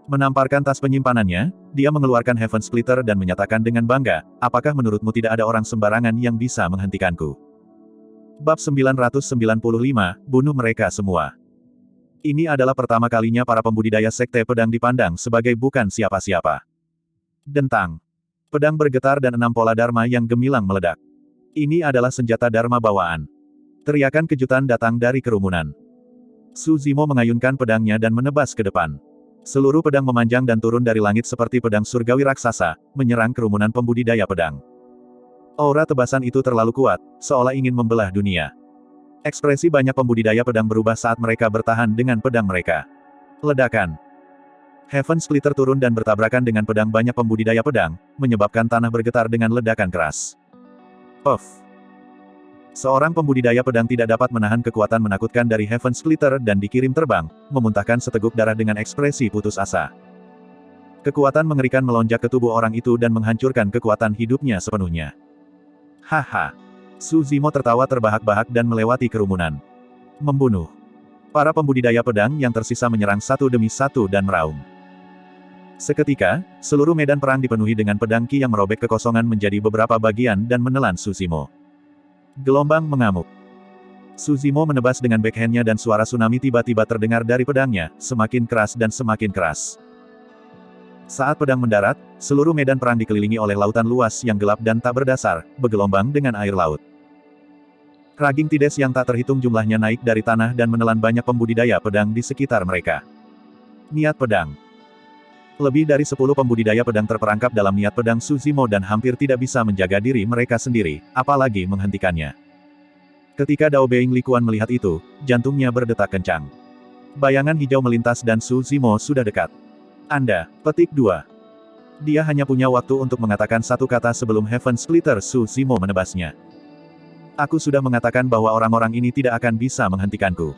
Speaker 1: Menamparkan tas penyimpanannya, dia mengeluarkan Heaven Splitter dan menyatakan dengan bangga, apakah menurutmu tidak ada orang sembarangan yang bisa menghentikanku? Bab 995, bunuh mereka semua. Ini adalah pertama kalinya para pembudidaya sekte pedang dipandang sebagai bukan siapa-siapa. Dentang. Pedang bergetar dan 6 pola Dharma yang gemilang meledak. Ini adalah senjata Dharma bawaan. Teriakan kejutan datang dari kerumunan. Tsushimo mengayunkan pedangnya dan menebas ke depan. Seluruh pedang memanjang dan turun dari langit seperti pedang surgawi raksasa, menyerang kerumunan pembudidaya pedang. Aura tebasan itu terlalu kuat, seolah ingin membelah dunia. Ekspresi banyak pembudidaya pedang berubah saat mereka bertahan dengan pedang mereka. Ledakan. Heaven Splitter turun dan bertabrakan dengan pedang banyak pembudidaya pedang, menyebabkan tanah bergetar dengan ledakan keras. Puff. Seorang pembudidaya pedang tidak dapat menahan kekuatan menakutkan dari Heaven Splitter dan dikirim terbang, memuntahkan seteguk darah dengan ekspresi putus asa. Kekuatan mengerikan melonjak ke tubuh orang itu dan menghancurkan kekuatan hidupnya sepenuhnya. Haha. Tsushimo tertawa terbahak-bahak dan melewati kerumunan. Membunuh. Para pembudidaya pedang yang tersisa menyerang satu demi satu dan meraung. Seketika, seluruh medan perang dipenuhi dengan pedang Qi yang merobek kekosongan menjadi beberapa bagian dan menelan Suzimo. Gelombang mengamuk. Suzimo menebas dengan backhandnya dan suara tsunami tiba-tiba terdengar dari pedangnya, semakin keras dan semakin keras. Saat pedang mendarat, seluruh medan perang dikelilingi oleh lautan luas yang gelap dan tak berdasar, bergelombang dengan air laut. Raging Tides yang tak terhitung jumlahnya naik dari tanah dan menelan banyak pembudidaya pedang di sekitar mereka. Niat pedang. Lebih dari 10 pembudidaya pedang terperangkap dalam niat pedang Suzimo dan hampir tidak bisa menjaga diri mereka sendiri, apalagi menghentikannya. Ketika Dao Being Likuan melihat itu, jantungnya berdetak kencang. Bayangan hijau melintas dan Suzimo sudah dekat. Anda, petik 2. Dia hanya punya waktu untuk mengatakan satu kata sebelum Heaven Splitter Suzimo menebasnya. Aku sudah mengatakan bahwa orang-orang ini tidak akan bisa menghentikanku.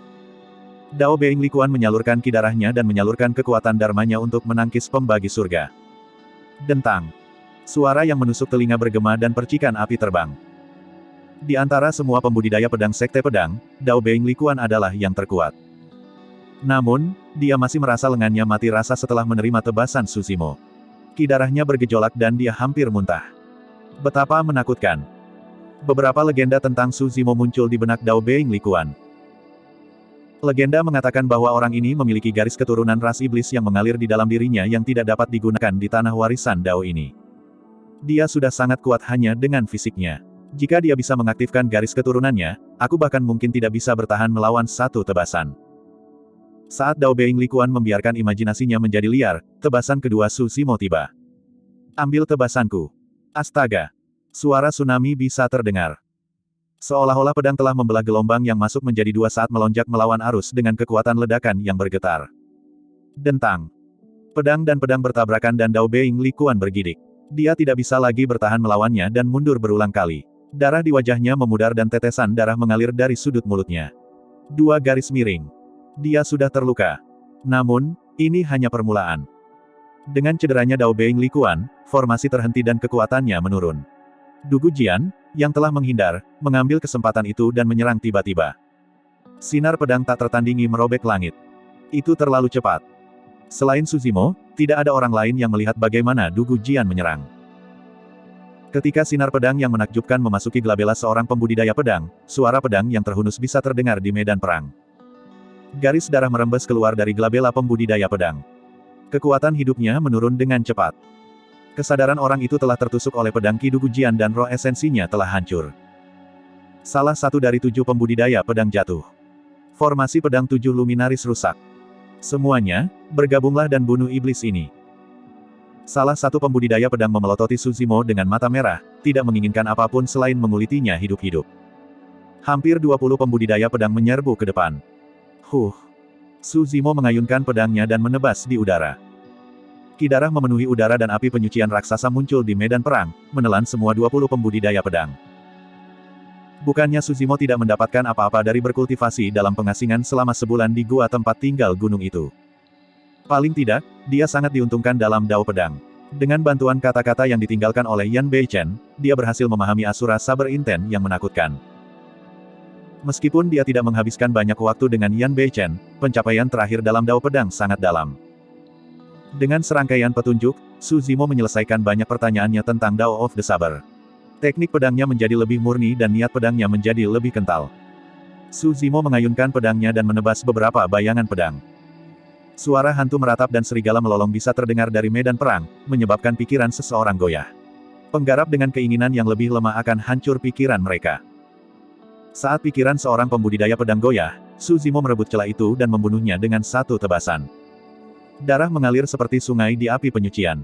Speaker 1: Dao Being Likuan menyalurkan ki darahnya dan menyalurkan kekuatan dharmanya untuk menangkis pembagi surga. Dentang. Suara yang menusuk telinga bergema dan percikan api terbang. Di antara semua pembudidaya pedang Sekte Pedang, Dao Being Likuan adalah yang terkuat. Namun, dia masih merasa lengannya mati rasa setelah menerima tebasan Suzimo. Ki darahnya bergejolak dan dia hampir muntah. Betapa menakutkan. Beberapa legenda tentang Suzimo muncul di benak Dao Being Likuan. Legenda mengatakan bahwa orang ini memiliki garis keturunan ras iblis yang mengalir di dalam dirinya yang tidak dapat digunakan di tanah warisan Dao ini. Dia sudah sangat kuat hanya dengan fisiknya. Jika dia bisa mengaktifkan garis keturunannya, aku bahkan mungkin tidak bisa bertahan melawan satu tebasan. Saat Dao Being Likuan membiarkan imajinasinya menjadi liar, tebasan kedua Suzimo tiba. Ambil tebasanku. Astaga. Suara tsunami bisa terdengar. Seolah-olah pedang telah membelah gelombang yang masuk menjadi dua saat melonjak melawan arus dengan kekuatan ledakan yang bergetar. Dentang. Pedang dan pedang bertabrakan dan Dao Being Likuan bergidik. Dia tidak bisa lagi bertahan melawannya dan mundur berulang kali. Darah di wajahnya memudar dan tetesan darah mengalir dari sudut mulutnya. Dua garis miring. Dia sudah terluka. Namun, ini hanya permulaan. Dengan cederanya Dao Being Likuan, formasi terhenti dan kekuatannya menurun. Du Gujian, yang telah menghindar, mengambil kesempatan itu dan menyerang tiba-tiba. Sinar pedang tak tertandingi merobek langit. Itu terlalu cepat. Selain Suzimo, tidak ada orang lain yang melihat bagaimana Du Gujian menyerang. Ketika sinar pedang yang menakjubkan memasuki glabella seorang pembudidaya pedang, suara pedang yang terhunus bisa terdengar di medan perang. Garis darah merembes keluar dari glabella pembudidaya pedang. Kekuatan hidupnya menurun dengan cepat. Kesadaran orang itu telah tertusuk oleh pedang Ki Du Gujian dan roh esensinya telah hancur. Salah satu dari 7 pembudidaya pedang jatuh. Formasi pedang 7 luminaris rusak. Semuanya, bergabunglah dan bunuh iblis ini. Salah satu pembudidaya pedang memelototi Suzimo dengan mata merah, tidak menginginkan apapun selain mengulitinya hidup-hidup. Hampir 20 pembudidaya pedang menyerbu ke depan. Suzimo mengayunkan pedangnya dan menebas di udara. Ki darah memenuhi udara dan api penyucian raksasa muncul di medan perang, menelan semua 20 pembudidaya pedang. Bukannya Suzimo tidak mendapatkan apa-apa dari berkultivasi dalam pengasingan selama sebulan di gua tempat tinggal gunung itu. Paling tidak, dia sangat diuntungkan dalam Dao Pedang. Dengan bantuan kata-kata yang ditinggalkan oleh Yan Beichen, dia berhasil memahami Asura Saber Inten yang menakutkan. Meskipun dia tidak menghabiskan banyak waktu dengan Yan Beichen, pencapaian terakhir dalam Dao Pedang sangat dalam. Dengan serangkaian petunjuk, Suzimo menyelesaikan banyak pertanyaannya tentang Dao of the Saber. Teknik pedangnya menjadi lebih murni dan niat pedangnya menjadi lebih kental. Suzimo mengayunkan pedangnya dan menebas beberapa bayangan pedang. Suara hantu meratap dan serigala melolong bisa terdengar dari medan perang, menyebabkan pikiran seseorang goyah. Penggarap dengan keinginan yang lebih lemah akan hancur pikiran mereka. Saat pikiran seorang pembudidaya pedang goyah, Suzimo merebut celah itu dan membunuhnya dengan satu tebasan. Darah mengalir seperti sungai di api penyucian.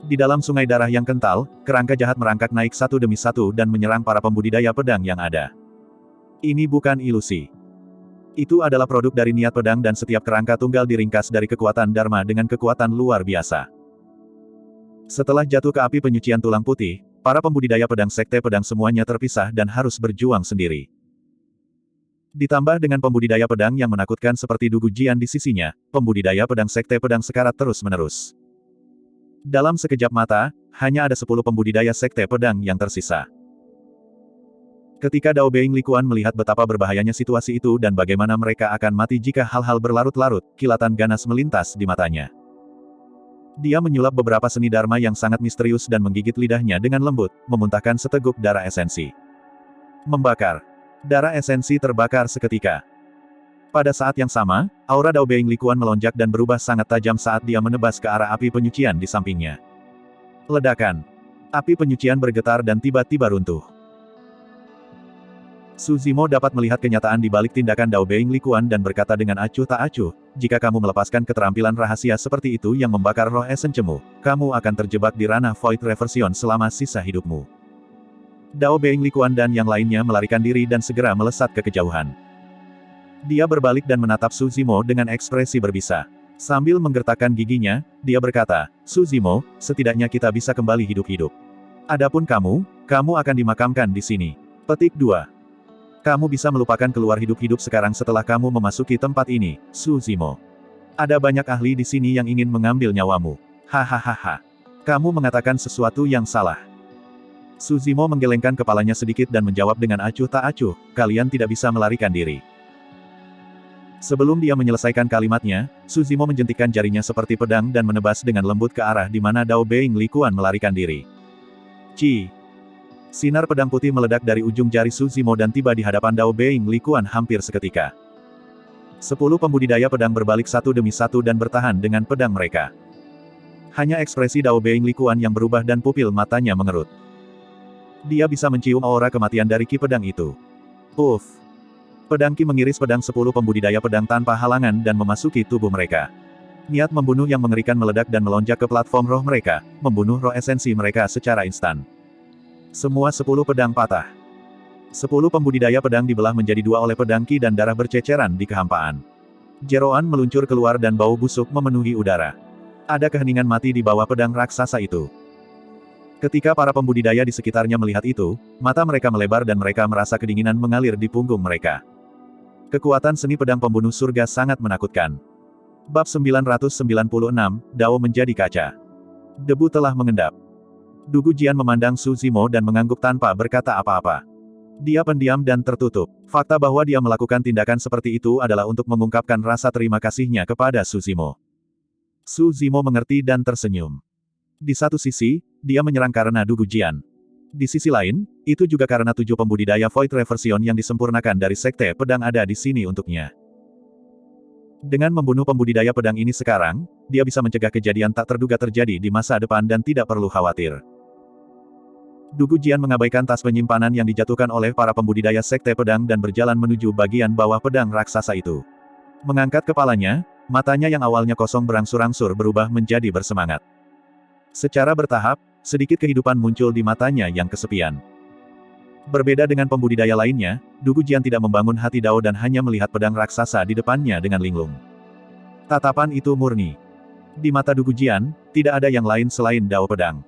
Speaker 1: Di dalam sungai darah yang kental, kerangka jahat merangkak naik satu demi satu dan menyerang para pembudidaya pedang yang ada. Ini bukan ilusi. Itu adalah produk dari niat pedang dan setiap kerangka tunggal diringkas dari kekuatan Dharma dengan kekuatan luar biasa. Setelah jatuh ke api penyucian tulang putih, para pembudidaya pedang Sekte Pedang semuanya terpisah dan harus berjuang sendiri. Ditambah dengan pembudidaya pedang yang menakutkan seperti Du Gujian di sisinya, pembudidaya pedang Sekte Pedang sekarat terus-menerus. Dalam sekejap mata, hanya ada 10 pembudidaya Sekte Pedang yang tersisa. Ketika Dao Being Likuan melihat betapa berbahayanya situasi itu dan bagaimana mereka akan mati jika hal-hal berlarut-larut, kilatan ganas melintas di matanya. Dia menyulap beberapa seni dharma yang sangat misterius dan menggigit lidahnya dengan lembut, memuntahkan seteguk darah esensi. Membakar. Darah esensi terbakar seketika. Pada saat yang sama, aura Dao Being Likuan melonjak dan berubah sangat tajam saat dia menebas ke arah api penyucian di sampingnya. Ledakan. Api penyucian bergetar dan tiba-tiba runtuh. Su Zimo dapat melihat kenyataan di balik tindakan Dao Being Likuan dan berkata dengan acuh tak acuh, jika kamu melepaskan keterampilan rahasia seperti itu yang membakar roh esen cemu, kamu akan terjebak di ranah Void Reversion selama sisa hidupmu. Dao Being Likuan dan yang lainnya melarikan diri dan segera melesat ke kejauhan. Dia berbalik dan menatap Su Zimo dengan ekspresi berbisa. Sambil menggertakkan giginya, dia berkata, Su Zimo, setidaknya kita bisa kembali hidup-hidup. Adapun kamu akan dimakamkan di sini. Petik 2. Kamu bisa melupakan keluar hidup-hidup sekarang setelah kamu memasuki tempat ini, Su Zimo. Ada banyak ahli di sini yang ingin mengambil nyawamu. Hahaha. Kamu mengatakan sesuatu yang salah. Su Zimo menggelengkan kepalanya sedikit dan menjawab dengan acuh tak acuh, kalian tidak bisa melarikan diri. Sebelum dia menyelesaikan kalimatnya, Su Zimo menjentikkan jarinya seperti pedang dan menebas dengan lembut ke arah di mana Dao Being Likuan melarikan diri. Ci. Sinar pedang putih meledak dari ujung jari Su Zimo dan tiba di hadapan Dao Being Likuan hampir seketika. 10 pembudidaya pedang berbalik satu demi satu dan bertahan dengan pedang mereka. Hanya ekspresi Dao Being Likuan yang berubah dan pupil matanya mengerut. Dia bisa mencium aura kematian dari ki pedang itu. Uff. Pedang ki mengiris pedang 10 pembudidaya pedang tanpa halangan dan memasuki tubuh mereka. Niat membunuh yang mengerikan meledak dan melonjak ke platform roh mereka, membunuh roh esensi mereka secara instan. Semua 10 pedang patah. 10 pembudidaya pedang dibelah menjadi 2 oleh pedang ki dan darah berceceran di kehampaan. Jeroan meluncur keluar dan bau busuk memenuhi udara. Ada keheningan mati di bawah pedang raksasa itu. Ketika para pembudidaya di sekitarnya melihat itu, mata mereka melebar dan mereka merasa kedinginan mengalir di punggung mereka. Kekuatan seni pedang pembunuh surga sangat menakutkan. Bab 996, Dao menjadi kaca. Debu telah mengendap. Dugu Jian memandang Su Zimo dan mengangguk tanpa berkata apa-apa. Dia pendiam dan tertutup. Fakta bahwa dia melakukan tindakan seperti itu adalah untuk mengungkapkan rasa terima kasihnya kepada Su Zimo. Su Zimo mengerti dan tersenyum. Di satu sisi, dia menyerang karena Dugu Jian. Di sisi lain, itu juga karena 7 pembudidaya Void Reversion yang disempurnakan dari Sekte Pedang ada di sini untuknya. Dengan membunuh pembudidaya pedang ini sekarang, dia bisa mencegah kejadian tak terduga terjadi di masa depan dan tidak perlu khawatir. Dugu Jian mengabaikan tas penyimpanan yang dijatuhkan oleh para pembudidaya sekte pedang dan berjalan menuju bagian bawah pedang raksasa itu. Mengangkat kepalanya, matanya yang awalnya kosong berangsur-angsur berubah menjadi bersemangat. Secara bertahap, sedikit kehidupan muncul di matanya yang kesepian. Berbeda dengan pembudidaya lainnya, Dugu Jian tidak membangun hati Dao dan hanya melihat pedang raksasa di depannya dengan linglung. Tatapan itu murni. Di mata Dugu Jian, tidak ada yang lain selain Dao pedang.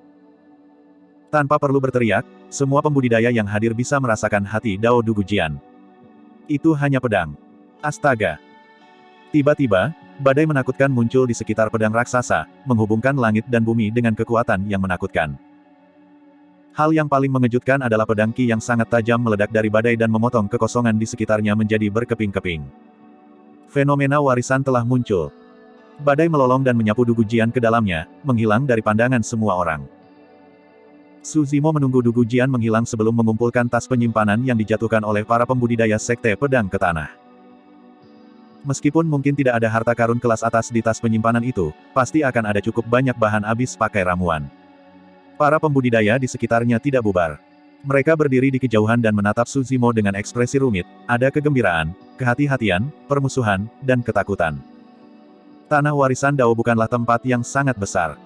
Speaker 1: Tanpa perlu berteriak, semua pembudidaya yang hadir bisa merasakan hati Dao Dugu Jian. Itu hanya pedang. Astaga! Tiba-tiba, badai menakutkan muncul di sekitar pedang raksasa, menghubungkan langit dan bumi dengan kekuatan yang menakutkan. Hal yang paling mengejutkan adalah pedang ki yang sangat tajam meledak dari badai dan memotong kekosongan di sekitarnya menjadi berkeping-keping. Fenomena warisan telah muncul. Badai melolong dan menyapu Dugu Jian ke dalamnya, menghilang dari pandangan semua orang. Su Zimo menunggu Dugu Jian menghilang sebelum mengumpulkan tas penyimpanan yang dijatuhkan oleh para pembudidaya sekte pedang ke tanah. Meskipun mungkin tidak ada harta karun kelas atas di tas penyimpanan itu, pasti akan ada cukup banyak bahan habis pakai ramuan. Para pembudidaya di sekitarnya tidak bubar. Mereka berdiri di kejauhan dan menatap Su Zimo dengan ekspresi rumit, ada kegembiraan, kehati-hatian, permusuhan, dan ketakutan. Tanah warisan Dao bukanlah tempat yang sangat besar.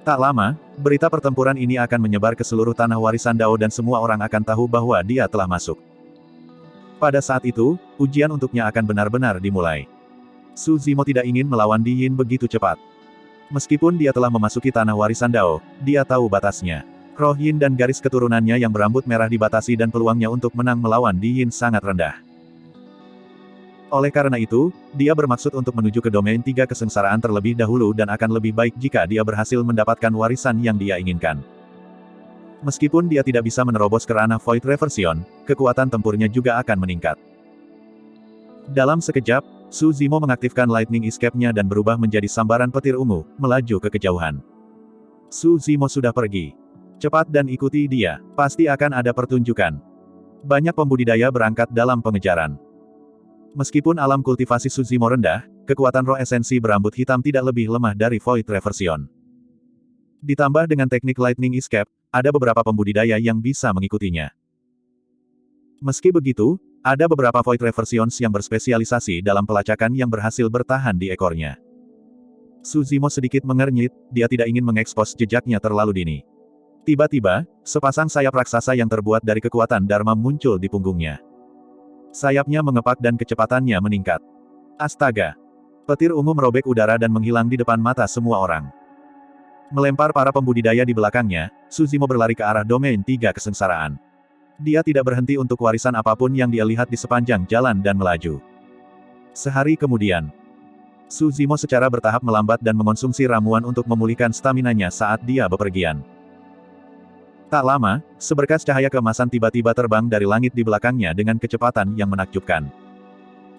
Speaker 1: Tak lama, berita pertempuran ini akan menyebar ke seluruh tanah warisan Dao dan semua orang akan tahu bahwa dia telah masuk. Pada saat itu, ujian untuknya akan benar-benar dimulai. Su Zimo tidak ingin melawan Di Yin begitu cepat. Meskipun dia telah memasuki tanah warisan Dao, dia tahu batasnya. Roh Yin dan garis keturunannya yang berambut merah dibatasi dan peluangnya untuk menang melawan Di Yin sangat rendah. Oleh karena itu, dia bermaksud untuk menuju ke domain 3 kesengsaraan terlebih dahulu dan akan lebih baik jika dia berhasil mendapatkan warisan yang dia inginkan. Meskipun dia tidak bisa menerobos ke ranah Void Reversion, kekuatan tempurnya juga akan meningkat. Dalam sekejap, Su Zimo mengaktifkan Lightning Escape-nya dan berubah menjadi sambaran petir ungu, melaju ke kejauhan. Su Zimo sudah pergi. Cepat dan ikuti dia, pasti akan ada pertunjukan. Banyak pembudidaya berangkat dalam pengejaran. Meskipun alam kultivasi Su Zimo rendah, kekuatan roh esensi berambut hitam tidak lebih lemah dari Void Reversion. Ditambah dengan teknik Lightning Escape, ada beberapa pembudidaya yang bisa mengikutinya. Meski begitu, ada beberapa Void Reversions yang berspesialisasi dalam pelacakan yang berhasil bertahan di ekornya. Su Zimo sedikit mengernyit, dia tidak ingin mengekspos jejaknya terlalu dini. Tiba-tiba, sepasang sayap raksasa yang terbuat dari kekuatan Dharma muncul di punggungnya. Sayapnya mengepak dan kecepatannya meningkat. Astaga! Petir ungu merobek udara dan menghilang di depan mata semua orang. Melempar para pembudidaya di belakangnya, Su Zimo berlari ke arah domain 3 kesengsaraan. Dia tidak berhenti untuk warisan apapun yang dia lihat di sepanjang jalan dan melaju. Sehari kemudian, Su Zimo secara bertahap melambat dan mengonsumsi ramuan untuk memulihkan staminanya saat dia bepergian. Tak lama, seberkas cahaya keemasan tiba-tiba terbang dari langit di belakangnya dengan kecepatan yang menakjubkan.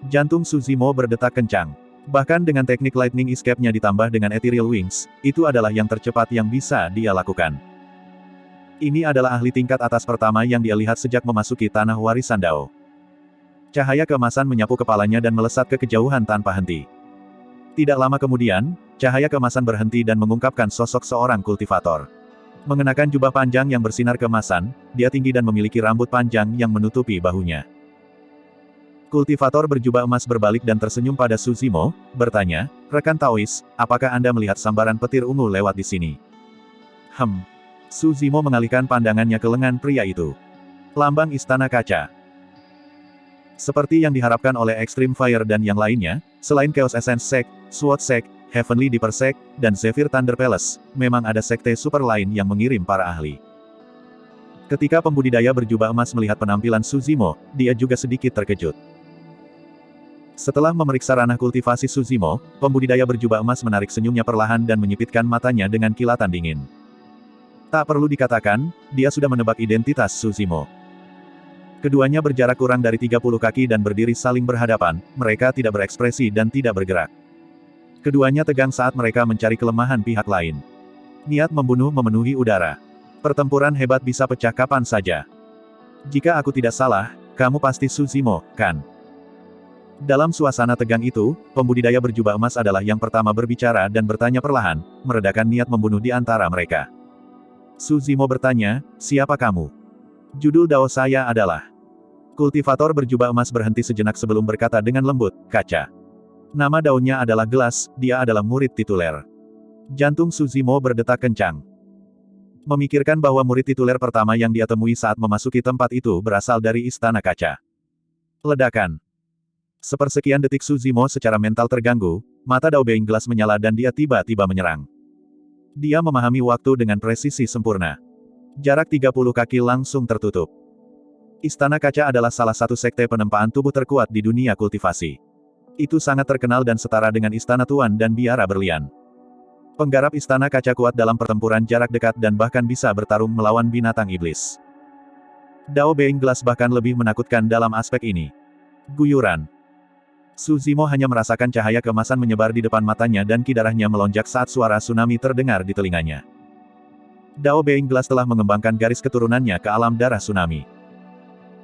Speaker 1: Jantung Su Zimo berdetak kencang. Bahkan dengan teknik Lightning Escape-nya ditambah dengan Ethereal Wings, itu adalah yang tercepat yang bisa dia lakukan. Ini adalah ahli tingkat atas pertama yang dia lihat sejak memasuki tanah warisan Dao. Cahaya keemasan menyapu kepalanya dan melesat ke kejauhan tanpa henti. Tidak lama kemudian, cahaya keemasan berhenti dan mengungkapkan sosok seorang kultivator. Mengenakan jubah panjang yang bersinar keemasan, dia tinggi dan memiliki rambut panjang yang menutupi bahunya. Kultivator berjubah emas berbalik dan tersenyum pada Su Zimo, bertanya, "Rekan Taois, apakah Anda melihat sambaran petir ungu lewat di sini?" Su Zimo mengalihkan pandangannya ke lengan pria itu. Lambang Istana Kaca. Seperti yang diharapkan oleh Extreme Fire dan yang lainnya, selain Chaos Essence Sect, Sword Sect, Heavenly Deeper Sect, dan Zephyr Thunder Palace, memang ada sekte super lain yang mengirim para ahli. Ketika pembudidaya berjubah emas melihat penampilan Su Zimo, dia juga sedikit terkejut. Setelah memeriksa ranah kultivasi Su Zimo, pembudidaya berjubah emas menarik senyumnya perlahan dan menyipitkan matanya dengan kilatan dingin. Tak perlu dikatakan, dia sudah menebak identitas Su Zimo. Keduanya berjarak kurang dari 30 kaki dan berdiri saling berhadapan, mereka tidak berekspresi dan tidak bergerak. Keduanya tegang saat mereka mencari kelemahan pihak lain. Niat membunuh memenuhi udara. Pertempuran hebat bisa pecah kapan saja. Jika aku tidak salah, kamu pasti Su Zimo, kan? Dalam suasana tegang itu, pembudidaya berjubah emas adalah yang pertama berbicara dan bertanya perlahan, meredakan niat membunuh di antara mereka. Su Zimo bertanya, "Siapa kamu?" "Judul Dao saya adalah..." Kultivator berjubah emas berhenti sejenak sebelum berkata dengan lembut, "Kaca." Nama daunnya adalah Gelas, dia adalah murid tituler. Jantung Su Zimo berdetak kencang. Memikirkan bahwa murid tituler pertama yang dia temui saat memasuki tempat itu berasal dari Istana Kaca. Ledakan. Sepersekian detik Su Zimo secara mental terganggu, mata Dao Being Glass menyala dan dia tiba-tiba menyerang. Dia memahami waktu dengan presisi sempurna. Jarak 30 kaki langsung tertutup. Istana Kaca adalah salah satu sekte penempaan tubuh terkuat di dunia kultivasi. Itu sangat terkenal dan setara dengan Istana Tuan dan Biara Berlian. Penggarap Istana Kaca kuat dalam pertempuran jarak dekat dan bahkan bisa bertarung melawan binatang iblis. Dao Being Glass bahkan lebih menakutkan dalam aspek ini. Guyuran. Su Zimo hanya merasakan cahaya keemasan menyebar di depan matanya dan kidarahnya melonjak saat suara tsunami terdengar di telinganya. Dao Being Glass telah mengembangkan garis keturunannya ke alam darah tsunami.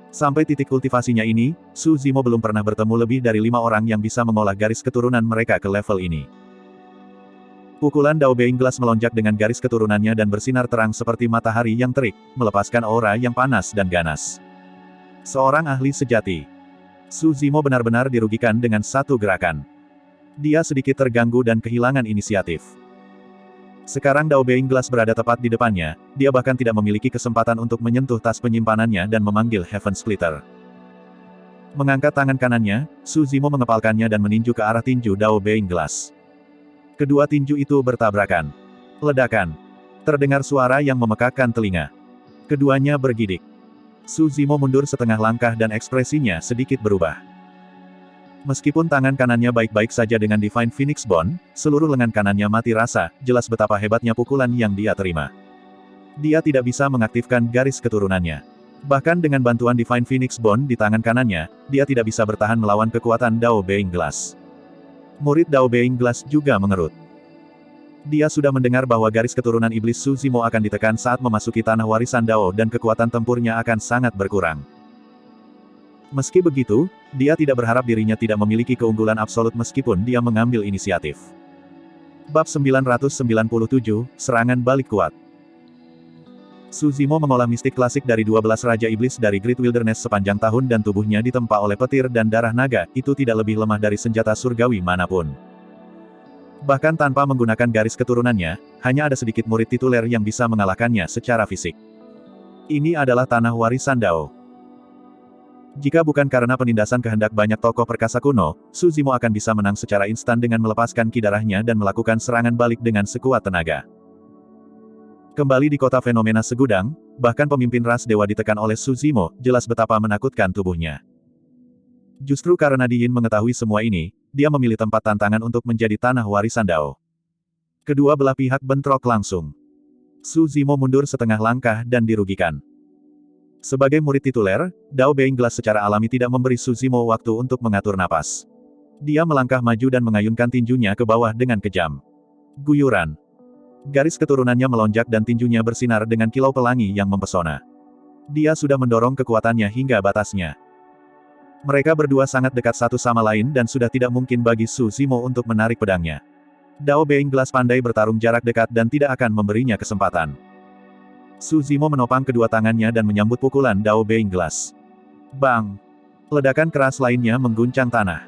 Speaker 1: Sampai titik kultivasinya ini, Su Zimo belum pernah bertemu lebih dari 5 orang yang bisa mengolah garis keturunan mereka ke level ini. Pukulan Dao Being Glass melonjak dengan garis keturunannya dan bersinar terang seperti matahari yang terik, melepaskan aura yang panas dan ganas. Seorang ahli sejati. Su Zimo benar-benar dirugikan dengan satu gerakan. Dia sedikit terganggu dan kehilangan inisiatif. Sekarang Dao Being Glass berada tepat di depannya, dia bahkan tidak memiliki kesempatan untuk menyentuh tas penyimpanannya dan memanggil Heaven Splitter. Mengangkat tangan kanannya, Su Zimo mengepalkannya dan meninju ke arah tinju Dao Being Glass. Kedua tinju itu bertabrakan. Ledakan. Terdengar suara yang memekakkan telinga. Keduanya bergidik. Su Zimo mundur setengah langkah dan ekspresinya sedikit berubah. Meskipun tangan kanannya baik-baik saja dengan Divine Phoenix Bone, seluruh lengan kanannya mati rasa, jelas betapa hebatnya pukulan yang dia terima. Dia tidak bisa mengaktifkan garis keturunannya. Bahkan dengan bantuan Divine Phoenix Bond di tangan kanannya, dia tidak bisa bertahan melawan kekuatan Dao Being Glass. Murid Dao Being Glass juga mengerut. Dia sudah mendengar bahwa garis keturunan iblis Suzimo akan ditekan saat memasuki tanah warisan Dao dan kekuatan tempurnya akan sangat berkurang. Meski begitu, dia tidak berharap dirinya tidak memiliki keunggulan absolut meskipun dia mengambil inisiatif. Bab 997, Serangan Balik Kuat. Suzimo mengolah mistik klasik dari 12 Raja Iblis dari Great Wilderness sepanjang tahun dan tubuhnya ditempa oleh petir dan darah naga, itu tidak lebih lemah dari senjata surgawi manapun. Bahkan tanpa menggunakan garis keturunannya, hanya ada sedikit murid tituler yang bisa mengalahkannya secara fisik. Ini adalah tanah warisan Dao. Jika bukan karena penindasan kehendak banyak tokoh perkasa kuno, Suzimo akan bisa menang secara instan dengan melepaskan ki darahnya dan melakukan serangan balik dengan sekuat tenaga. Kembali di kota fenomena segudang, bahkan pemimpin ras dewa ditekan oleh Suzimo, jelas betapa menakutkan tubuhnya. Justru karena Diin mengetahui semua ini, dia memilih tempat tantangan untuk menjadi tanah warisan Dao. Kedua belah pihak bentrok langsung. Suzimo mundur setengah langkah dan dirugikan. Sebagai murid tituler, Dao Being Glass secara alami tidak memberi Suzimo waktu untuk mengatur napas. Dia melangkah maju dan mengayunkan tinjunya ke bawah dengan kejam. Guyuran. Garis keturunannya melonjak dan tinjunya bersinar dengan kilau pelangi yang mempesona. Dia sudah mendorong kekuatannya hingga batasnya. Mereka berdua sangat dekat satu sama lain dan sudah tidak mungkin bagi Suzimo untuk menarik pedangnya. Dao Being Glass pandai bertarung jarak dekat dan tidak akan memberinya kesempatan. Suzimo menopang kedua tangannya dan menyambut pukulan Dao Being Glass. Bang! Ledakan keras lainnya mengguncang tanah.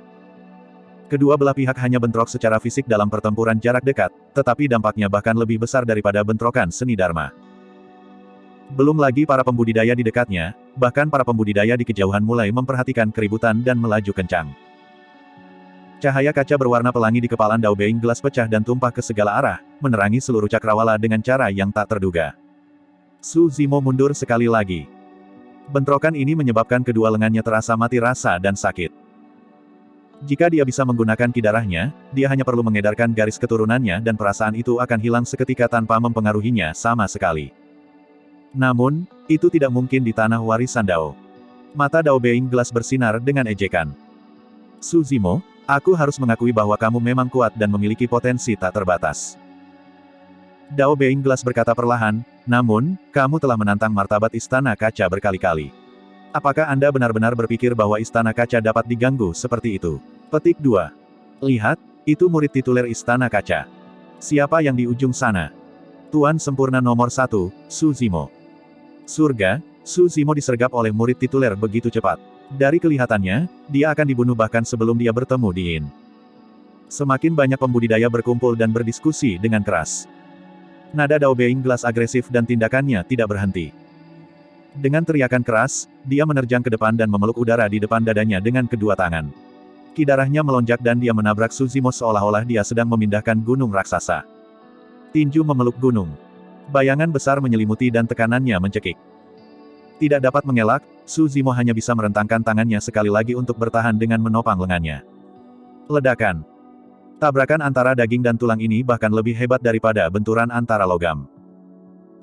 Speaker 1: Kedua belah pihak hanya bentrok secara fisik dalam pertempuran jarak dekat, tetapi dampaknya bahkan lebih besar daripada bentrokan seni Dharma. Belum lagi para pembudidaya di dekatnya, bahkan para pembudidaya di kejauhan mulai memperhatikan keributan dan melaju kencang. Cahaya kaca berwarna pelangi di kepalan Dao Being Glass pecah dan tumpah ke segala arah, menerangi seluruh cakrawala dengan cara yang tak terduga. Suzimo mundur sekali lagi. Bentrokan ini menyebabkan kedua lengannya terasa mati rasa dan sakit. Jika dia bisa menggunakan ki darahnya, dia hanya perlu mengedarkan garis keturunannya dan perasaan itu akan hilang seketika tanpa mempengaruhinya sama sekali. Namun, itu tidak mungkin di tanah warisan Dao. Mata Dao Being Glass bersinar dengan ejekan. Suzimo, aku harus mengakui bahwa kamu memang kuat dan memiliki potensi tak terbatas. Dao Being Glass berkata perlahan, namun, kamu telah menantang martabat Istana Kaca berkali-kali. Apakah Anda benar-benar berpikir bahwa Istana Kaca dapat diganggu seperti itu? Petik 2. Lihat, itu murid tituler Istana Kaca. Siapa yang di ujung sana? Tuan sempurna nomor 1, Suzimo. Surga, Suzimo disergap oleh murid tituler begitu cepat. Dari kelihatannya, dia akan dibunuh bahkan sebelum dia bertemu Diin. Semakin banyak pembudidaya berkumpul dan berdiskusi dengan keras. Nada Dao Being Glass agresif dan tindakannya tidak berhenti. Dengan teriakan keras, dia menerjang ke depan dan memeluk udara di depan dadanya dengan kedua tangan. Ki darahnya melonjak dan dia menabrak Suzimo seolah-olah dia sedang memindahkan gunung raksasa. Tinju memeluk gunung. Bayangan besar menyelimuti dan tekanannya mencekik. Tidak dapat mengelak, Suzimo hanya bisa merentangkan tangannya sekali lagi untuk bertahan dengan menopang lengannya. Ledakan. Tabrakan antara daging dan tulang ini bahkan lebih hebat daripada benturan antara logam.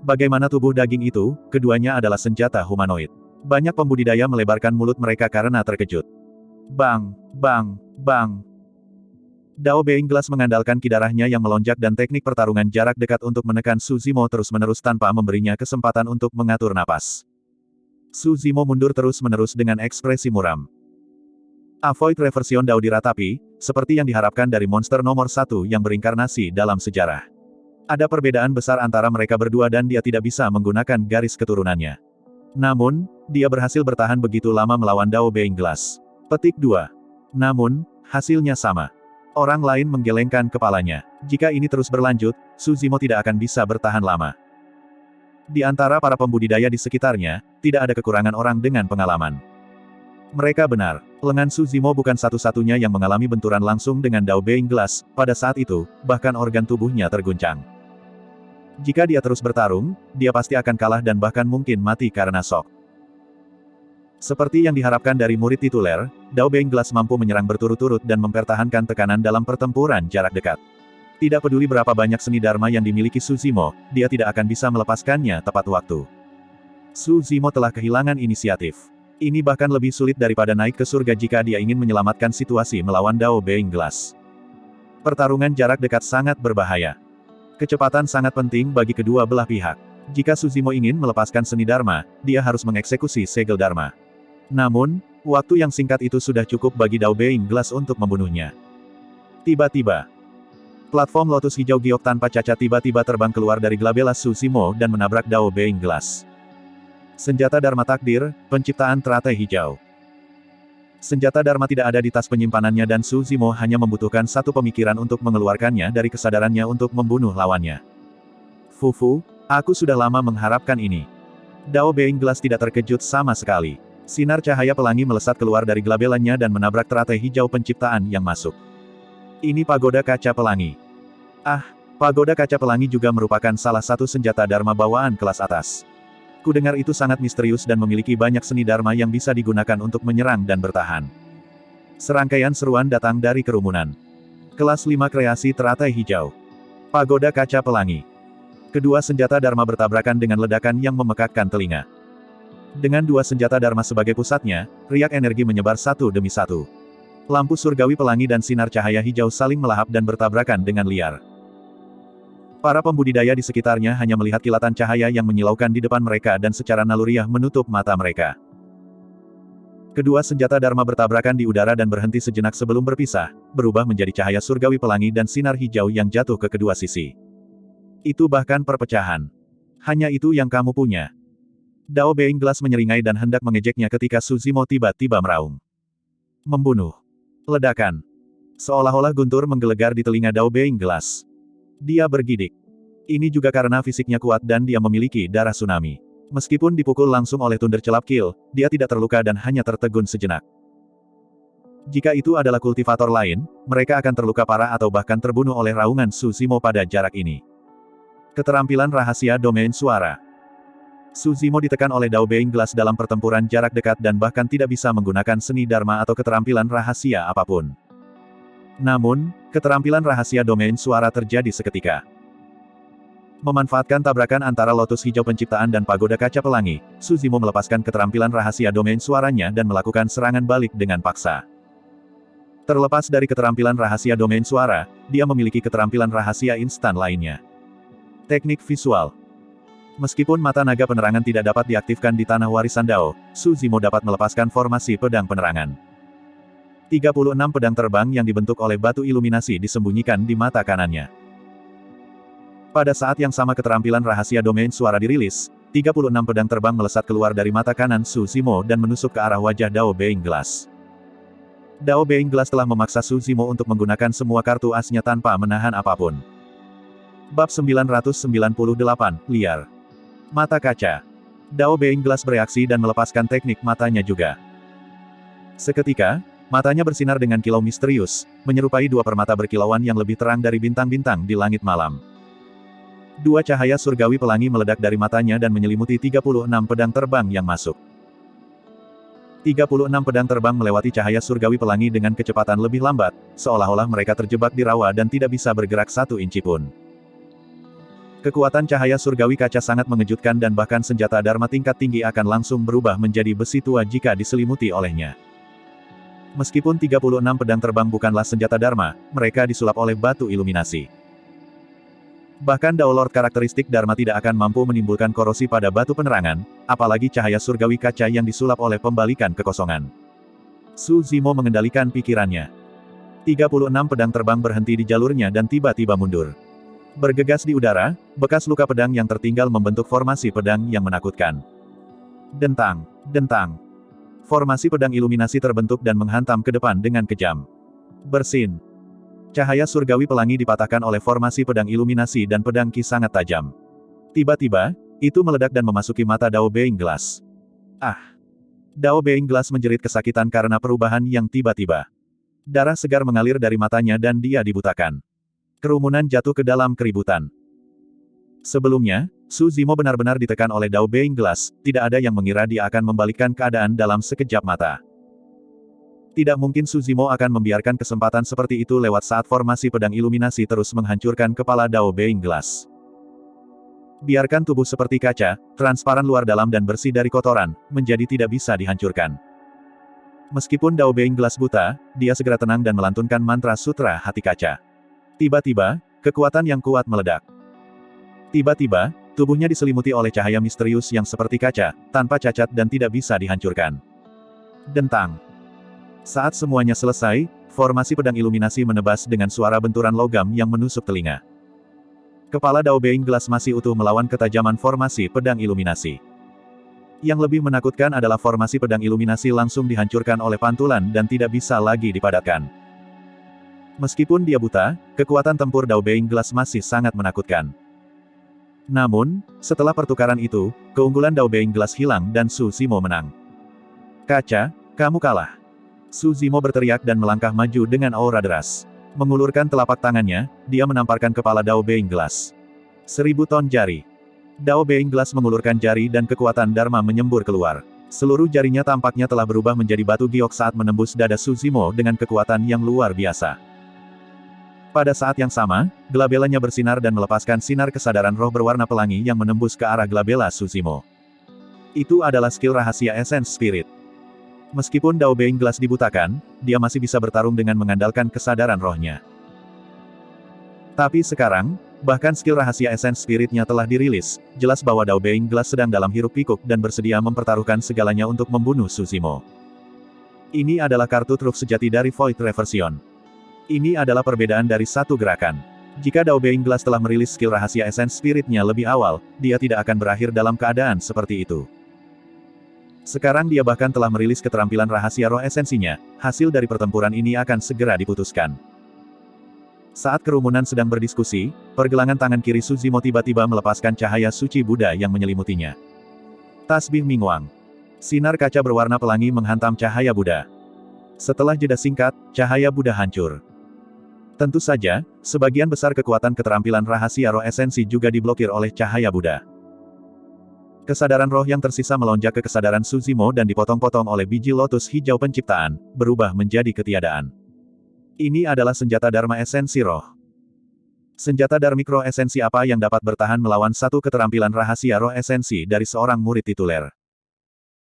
Speaker 1: Bagaimana tubuh daging itu, keduanya adalah senjata humanoid. Banyak pembudidaya melebarkan mulut mereka karena terkejut. Bang, bang, bang. Dao Being Glass mengandalkan ki darahnya yang melonjak dan teknik pertarungan jarak dekat untuk menekan Suzimo terus-menerus tanpa memberinya kesempatan untuk mengatur napas. Suzimo mundur terus-menerus dengan ekspresi muram. Avoid Reversion Dao diratapi, seperti yang diharapkan dari monster nomor 1 yang berinkarnasi dalam sejarah. Ada perbedaan besar antara mereka berdua dan dia tidak bisa menggunakan garis keturunannya. Namun, dia berhasil bertahan begitu lama melawan Dao Being Glass. Petik 2. Namun, hasilnya sama. Orang lain menggelengkan kepalanya. Jika ini terus berlanjut, Suzimo tidak akan bisa bertahan lama. Di antara para pembudidaya di sekitarnya, tidak ada kekurangan orang dengan pengalaman. Mereka benar. Lengan Suzimo bukan satu-satunya yang mengalami benturan langsung dengan Dao Being Glass. Pada saat itu, bahkan organ tubuhnya terguncang. Jika dia terus bertarung, dia pasti akan kalah dan bahkan mungkin mati karena shock. Seperti yang diharapkan dari murid tituler, Dao Being Glass mampu menyerang berturut-turut dan mempertahankan tekanan dalam pertempuran jarak dekat. Tidak peduli berapa banyak seni Dharma yang dimiliki Su Zimo, dia tidak akan bisa melepaskannya tepat waktu. Su Zimo telah kehilangan inisiatif. Ini bahkan lebih sulit daripada naik ke surga jika dia ingin menyelamatkan situasi melawan Dao Being Glass. Pertarungan jarak dekat sangat berbahaya. Kecepatan sangat penting bagi kedua belah pihak. Jika Su Zimo ingin melepaskan seni Dharma, dia harus mengeksekusi segel Dharma. Namun, waktu yang singkat itu sudah cukup bagi Dao Being Glass untuk membunuhnya. Tiba-tiba, platform lotus hijau giok tanpa cacat tiba-tiba terbang keluar dari glabella Su Zimo dan menabrak Dao Being Glass. Senjata Dharma Takdir, penciptaan teratai hijau. Senjata Dharma tidak ada di tas penyimpanannya dan Su Zimo hanya membutuhkan satu pemikiran untuk mengeluarkannya dari kesadarannya untuk membunuh lawannya. Fufu, aku sudah lama mengharapkan ini. Dao Being Glass tidak terkejut sama sekali. Sinar cahaya pelangi melesat keluar dari glabellanya dan menabrak teratai hijau penciptaan yang masuk. Ini pagoda kaca pelangi. Pagoda kaca pelangi juga merupakan salah satu senjata Dharma bawaan kelas atas. Kudengar itu sangat misterius dan memiliki banyak seni Dharma yang bisa digunakan untuk menyerang dan bertahan. Serangkaian seruan datang dari kerumunan. Kelas 5 kreasi teratai hijau. Pagoda kaca pelangi. Kedua senjata Dharma bertabrakan dengan ledakan yang memekakkan telinga. Dengan dua senjata Dharma sebagai pusatnya, riak energi menyebar satu demi satu. Lampu surgawi pelangi dan sinar cahaya hijau saling melahap dan bertabrakan dengan liar. Para pembudidaya di sekitarnya hanya melihat kilatan cahaya yang menyilaukan di depan mereka dan secara naluriah menutup mata mereka. Kedua senjata Dharma bertabrakan di udara dan berhenti sejenak sebelum berpisah, berubah menjadi cahaya surgawi pelangi dan sinar hijau yang jatuh ke kedua sisi. Itu bahkan perpecahan. Hanya itu yang kamu punya. Dao Being Glass menyeringai dan hendak mengejeknya ketika Su Zimo tiba-tiba meraung. Membunuh. Ledakan. Seolah-olah guntur menggelegar di telinga Dao Being Glass. Dia bergidik. Ini juga karena fisiknya kuat dan dia memiliki darah tsunami. Meskipun dipukul langsung oleh Thunder Celap Kill, dia tidak terluka dan hanya tertegun sejenak. Jika itu adalah kultivator lain, mereka akan terluka parah atau bahkan terbunuh oleh raungan Su Zimo pada jarak ini. Keterampilan rahasia domain suara. Su Zimo ditekan oleh Dao Being Glass dalam pertempuran jarak dekat dan bahkan tidak bisa menggunakan seni Dharma atau keterampilan rahasia apapun. Namun, keterampilan rahasia domain suara terjadi seketika. Memanfaatkan tabrakan antara lotus hijau penciptaan dan pagoda kaca pelangi, Su Zimo melepaskan keterampilan rahasia domain suaranya dan melakukan serangan balik dengan paksa. Terlepas dari keterampilan rahasia domain suara, dia memiliki keterampilan rahasia instan lainnya. Teknik visual. Meskipun mata naga penerangan tidak dapat diaktifkan di tanah warisan Dao, Su Zimo dapat melepaskan formasi pedang penerangan. 36 pedang terbang yang dibentuk oleh batu iluminasi disembunyikan di mata kanannya. Pada saat yang sama keterampilan rahasia domain suara dirilis, 36 pedang terbang melesat keluar dari mata kanan Su Zimo dan menusuk ke arah wajah Dao Being Glass. Dao Being Glass telah memaksa Su Zimo untuk menggunakan semua kartu asnya tanpa menahan apapun. Bab 998, Liar. Mata kaca. Dao Being Glass bereaksi dan melepaskan teknik matanya juga. Seketika, matanya bersinar dengan kilau misterius, menyerupai dua permata berkilauan yang lebih terang dari bintang-bintang di langit malam. Dua cahaya surgawi pelangi meledak dari matanya dan menyelimuti 36 pedang terbang yang masuk. 36 pedang terbang melewati cahaya surgawi pelangi dengan kecepatan lebih lambat, seolah-olah mereka terjebak di rawa dan tidak bisa bergerak satu inci pun. Kekuatan cahaya surgawi kaca sangat mengejutkan dan bahkan senjata Dharma tingkat tinggi akan langsung berubah menjadi besi tua jika diselimuti olehnya. Meskipun 36 pedang terbang bukanlah senjata Dharma, mereka disulap oleh batu iluminasi. Bahkan Dao Lord karakteristik Dharma tidak akan mampu menimbulkan korosi pada batu penerangan, apalagi cahaya surgawi kaca yang disulap oleh pembalikan kekosongan. Su Zimo mengendalikan pikirannya. 36 pedang terbang berhenti di jalurnya dan tiba-tiba mundur. Bergegas di udara, bekas luka pedang yang tertinggal membentuk formasi pedang yang menakutkan. Dentang, dentang. Formasi pedang iluminasi terbentuk dan menghantam ke depan dengan kejam. Bersin. Cahaya surgawi pelangi dipatahkan oleh formasi pedang iluminasi dan pedang ki sangat tajam. Tiba-tiba, itu meledak dan memasuki mata Dao Being Glass. Dao Being Glass menjerit kesakitan karena perubahan yang tiba-tiba. Darah segar mengalir dari matanya dan dia dibutakan. Kerumunan jatuh ke dalam keributan. Sebelumnya, Su Zimo benar-benar ditekan oleh Dao Being Glass, tidak ada yang mengira dia akan membalikkan keadaan dalam sekejap mata. Tidak mungkin Suzimo akan membiarkan kesempatan seperti itu lewat saat formasi pedang iluminasi terus menghancurkan kepala Dao Being Glass. Biarkan tubuh seperti kaca, transparan luar dalam dan bersih dari kotoran, menjadi tidak bisa dihancurkan. Meskipun Dao Being Glass buta, dia segera tenang dan melantunkan mantra sutra hati kaca. Tiba-tiba, kekuatan yang kuat meledak. Tiba-tiba, tubuhnya diselimuti oleh cahaya misterius yang seperti kaca, tanpa cacat dan tidak bisa dihancurkan. Dentang. Saat semuanya selesai, formasi pedang iluminasi menebas dengan suara benturan logam yang menusuk telinga. Kepala Dao Being Glass masih utuh melawan ketajaman formasi pedang iluminasi. Yang lebih menakutkan adalah formasi pedang iluminasi langsung dihancurkan oleh pantulan dan tidak bisa lagi dipadatkan. Meskipun dia buta, kekuatan tempur Dao Being Glass masih sangat menakutkan. Namun, setelah pertukaran itu, keunggulan Dao Being Glass hilang dan Suzimo menang. Kaca, kamu kalah. Suzimo berteriak dan melangkah maju dengan aura deras. Mengulurkan telapak tangannya, dia menamparkan kepala Dao Being Glass. 1000 ton jari. Dao Being Glass mengulurkan jari dan kekuatan Dharma menyembur keluar. Seluruh jarinya tampaknya telah berubah menjadi batu giok saat menembus dada Suzimo dengan kekuatan yang luar biasa. Pada saat yang sama, gelabelanya bersinar dan melepaskan sinar kesadaran roh berwarna pelangi yang menembus ke arah gelabela Suzimo. Itu adalah skill rahasia Essence Spirit. Meskipun Dao Being Glass dibutakan, dia masih bisa bertarung dengan mengandalkan kesadaran rohnya. Tapi sekarang, bahkan skill rahasia Essence Spirit-nya telah dirilis, jelas bahwa Dao Being Glass sedang dalam hiruk-pikuk dan bersedia mempertaruhkan segalanya untuk membunuh Suzimo. Ini adalah kartu truf sejati dari Void Reversion. Ini adalah perbedaan dari satu gerakan. Jika Dao Being Glass telah merilis skill rahasia Essence Spirit-nya lebih awal, dia tidak akan berakhir dalam keadaan seperti itu. Sekarang dia bahkan telah merilis keterampilan rahasia roh esensinya, hasil dari pertempuran ini akan segera diputuskan. Saat kerumunan sedang berdiskusi, pergelangan tangan kiri Suzimo tiba-tiba melepaskan cahaya suci Buddha yang menyelimutinya. Tasbih Mingwang. Sinar kaca berwarna pelangi menghantam cahaya Buddha. Setelah jeda singkat, cahaya Buddha hancur. Tentu saja, sebagian besar kekuatan keterampilan rahasia roh esensi juga diblokir oleh cahaya Buddha. Kesadaran roh yang tersisa melonjak ke kesadaran Suzimo dan dipotong-potong oleh biji lotus hijau penciptaan, berubah menjadi ketiadaan. Ini adalah senjata Dharma esensi roh. Senjata Dharmic roh esensi apa yang dapat bertahan melawan satu keterampilan rahasia roh esensi dari seorang murid tituler?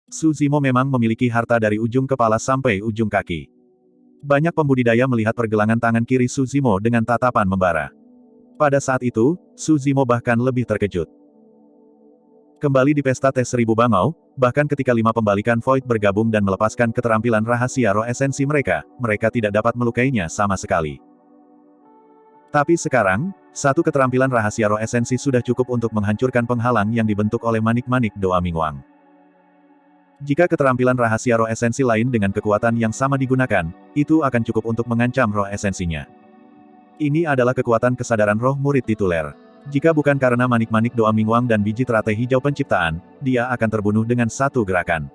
Speaker 1: Suzimo memang memiliki harta dari ujung kepala sampai ujung kaki. Banyak pembudidaya melihat pergelangan tangan kiri Suzimo dengan tatapan membara. Pada saat itu, Suzimo bahkan lebih terkejut. Kembali di pesta tes 1000 bangau, bahkan ketika 5 pembalikan Void bergabung dan melepaskan keterampilan rahasia roh esensi mereka, mereka tidak dapat melukainya sama sekali. Tapi sekarang, satu keterampilan rahasia roh esensi sudah cukup untuk menghancurkan penghalang yang dibentuk oleh manik-manik Doa Mingwang. Jika keterampilan rahasia roh esensi lain dengan kekuatan yang sama digunakan, itu akan cukup untuk mengancam roh esensinya. Ini adalah kekuatan kesadaran roh murid tituler. Jika bukan karena manik-manik Doa Mingwang dan biji teratai hijau penciptaan, dia akan terbunuh dengan satu gerakan.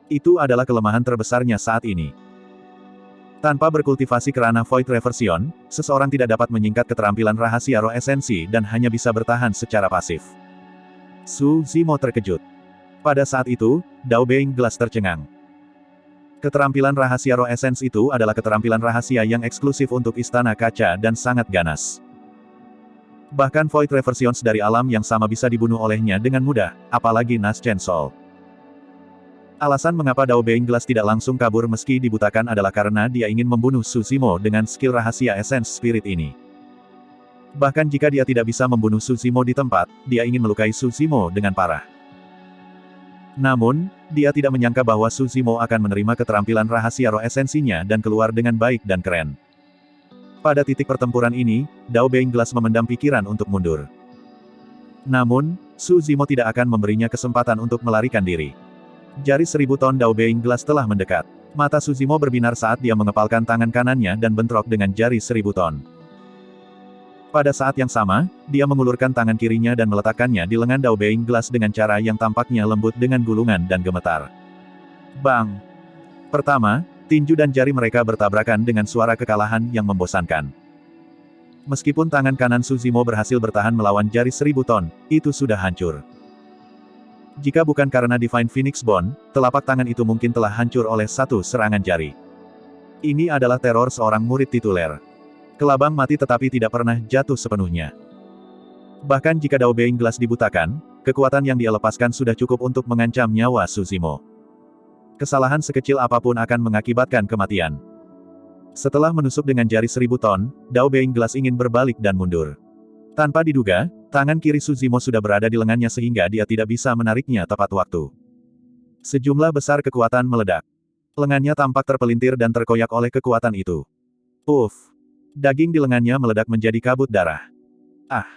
Speaker 1: Itu adalah kelemahan terbesarnya saat ini. Tanpa berkultivasi kerana Void Reversion, seseorang tidak dapat menyingkat keterampilan rahasia roh esensi dan hanya bisa bertahan secara pasif. Suzimo terkejut. Pada saat itu, Dao Being Glass tercengang. Keterampilan rahasia roh esens itu adalah keterampilan rahasia yang eksklusif untuk Istana Kaca dan sangat ganas. Bahkan Void Reversions dari alam yang sama bisa dibunuh olehnya dengan mudah, apalagi Naschen Soul. Alasan mengapa Dao Being Glass tidak langsung kabur meski dibutakan adalah karena dia ingin membunuh Suzimo dengan skill rahasia Essence Spirit ini. Bahkan jika dia tidak bisa membunuh Suzimo di tempat, dia ingin melukai Suzimo dengan parah. Namun, dia tidak menyangka bahwa Suzimo akan menerima keterampilan rahasia roh esensinya dan keluar dengan baik dan keren. Pada titik pertempuran ini, Dao Being Glass memendam pikiran untuk mundur. Namun, Suzimo tidak akan memberinya kesempatan untuk melarikan diri. Jari 1000 ton Dao Being Glass telah mendekat. Mata Suzimo berbinar saat dia mengepalkan tangan kanannya dan bentrok dengan jari 1000 ton. Pada saat yang sama, dia mengulurkan tangan kirinya dan meletakkannya di lengan Dao Being Glass dengan cara yang tampaknya lembut dengan gulungan dan gemetar. Bang! Pertama, tinju dan jari mereka bertabrakan dengan suara kekalahan yang membosankan. Meskipun tangan kanan Suzimo berhasil bertahan melawan jari 1000 ton, itu sudah hancur. Jika bukan karena Divine Phoenix Bone, telapak tangan itu mungkin telah hancur oleh satu serangan jari. Ini adalah teror seorang murid tituler. Kelabang mati tetapi tidak pernah jatuh sepenuhnya. Bahkan jika Dao Being Glass dibutakan, kekuatan yang dia lepaskan sudah cukup untuk mengancam nyawa Suzimo. Kesalahan sekecil apapun akan mengakibatkan kematian. Setelah menusuk dengan jari 1000 ton, Dao Being Glass ingin berbalik dan mundur. Tanpa diduga, tangan kiri Suzimo sudah berada di lengannya sehingga dia tidak bisa menariknya tepat waktu. Sejumlah besar kekuatan meledak. Lengannya tampak terpelintir dan terkoyak oleh kekuatan itu. Uff! Daging di lengannya meledak menjadi kabut darah. Ah!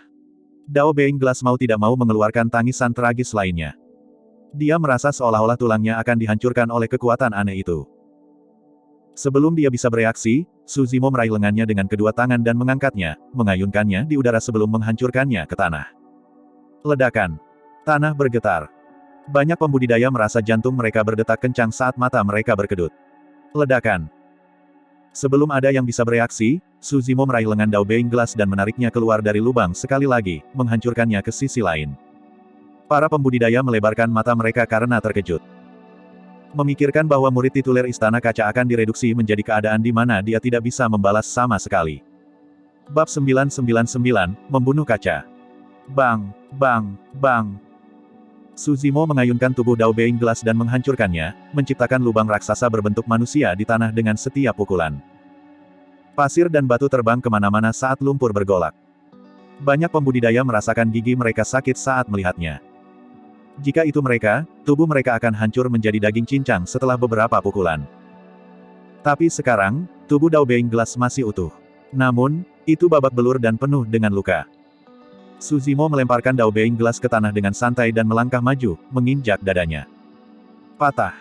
Speaker 1: Dao Being Glass mau tidak mau mengeluarkan tangisan tragis lainnya. Dia merasa seolah-olah tulangnya akan dihancurkan oleh kekuatan aneh itu. Sebelum dia bisa bereaksi, Suzimo meraih lengannya dengan kedua tangan dan mengangkatnya, mengayunkannya di udara sebelum menghancurkannya ke tanah. Ledakan. Tanah bergetar. Banyak pembudidaya merasa jantung mereka berdetak kencang saat mata mereka berkedut. Ledakan. Sebelum ada yang bisa bereaksi, Suzimo meraih lengan Dao Being Glass dan menariknya keluar dari lubang sekali lagi, menghancurkannya ke sisi lain. Para pembudidaya melebarkan mata mereka karena terkejut. Memikirkan bahwa murid tituler Istana Kaca akan direduksi menjadi keadaan di mana dia tidak bisa membalas sama sekali. Bab 999, Membunuh Kaca. Bang, bang, bang. Suzimo mengayunkan tubuh Dao Being Glass dan menghancurkannya, menciptakan lubang raksasa berbentuk manusia di tanah dengan setiap pukulan. Pasir dan batu terbang kemana-mana saat lumpur bergolak. Banyak pembudidaya merasakan gigi mereka sakit saat melihatnya. Jika itu mereka, tubuh mereka akan hancur menjadi daging cincang setelah beberapa pukulan. Tapi sekarang, tubuh Dao Being Glass masih utuh. Namun, itu babak belur dan penuh dengan luka. Suzimo melemparkan Dao Being Glass ke tanah dengan santai dan melangkah maju, menginjak dadanya. Patah.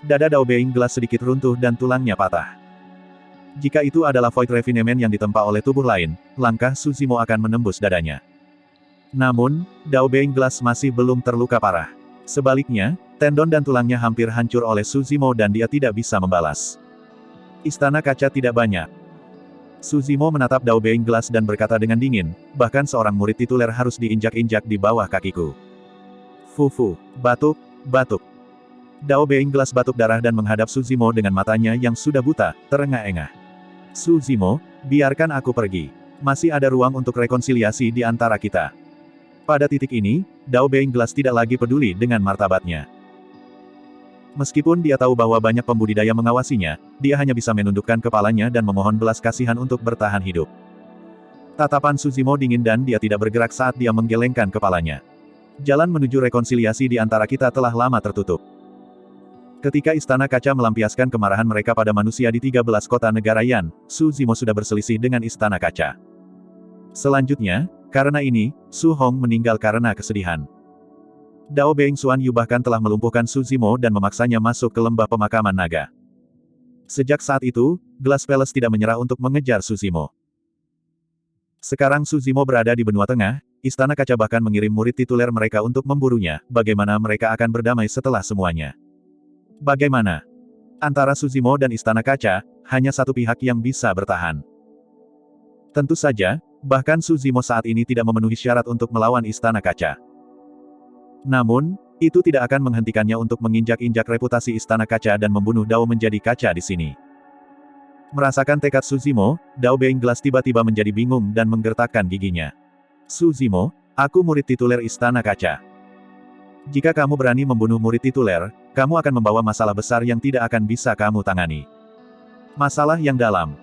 Speaker 1: Dada Dao Being Glass sedikit runtuh dan tulangnya patah. Jika itu adalah Void Refinement yang ditempa oleh tubuh lain, langkah Suzimo akan menembus dadanya. Namun, Dao Being Glass masih belum terluka parah. Sebaliknya, tendon dan tulangnya hampir hancur oleh Suzimo dan dia tidak bisa membalas. Istana Kaca tidak banyak. Suzimo menatap Dao Being Glass dan berkata dengan dingin, bahkan seorang murid tituler harus diinjak-injak di bawah kakiku. Fufu, batuk, batuk. Dao Being Glass batuk darah dan menghadap Suzimo dengan matanya yang sudah buta, terengah-engah. Suzimo, biarkan aku pergi. Masih ada ruang untuk rekonsiliasi di antara kita. Pada titik ini, Dao Being Glass tidak lagi peduli dengan martabatnya. Meskipun dia tahu bahwa banyak pembudidaya mengawasinya, dia hanya bisa menundukkan kepalanya dan memohon belas kasihan untuk bertahan hidup. Tatapan Suzimo dingin dan dia tidak bergerak saat dia menggelengkan kepalanya. Jalan menuju rekonsiliasi di antara kita telah lama tertutup. Ketika Istana Kaca melampiaskan kemarahan mereka pada manusia di 13 kota negara Yan, Suzimo sudah berselisih dengan Istana Kaca. Selanjutnya, karena ini, Su Hong meninggal karena kesedihan. Dao Being Xuan Yu bahkan telah melumpuhkan Suzimo dan memaksanya masuk ke lembah pemakaman naga. Sejak saat itu, Glass Palace tidak menyerah untuk mengejar Suzimo. Sekarang Suzimo berada di benua tengah, Istana Kaca bahkan mengirim murid tituler mereka untuk memburunya, bagaimana mereka akan berdamai setelah semuanya. Bagaimana? Antara Suzimo dan Istana Kaca, hanya satu pihak yang bisa bertahan. Tentu saja, bahkan Suzimo saat ini tidak memenuhi syarat untuk melawan Istana Kaca. Namun, itu tidak akan menghentikannya untuk menginjak-injak reputasi Istana Kaca dan membunuh Dao menjadi kaca di sini. Merasakan tekad Suzimo, Dao Being Glass tiba-tiba menjadi bingung dan menggertakkan giginya. Suzimo, aku murid tituler Istana Kaca. Jika kamu berani membunuh murid tituler, kamu akan membawa masalah besar yang tidak akan bisa kamu tangani. Masalah yang dalam.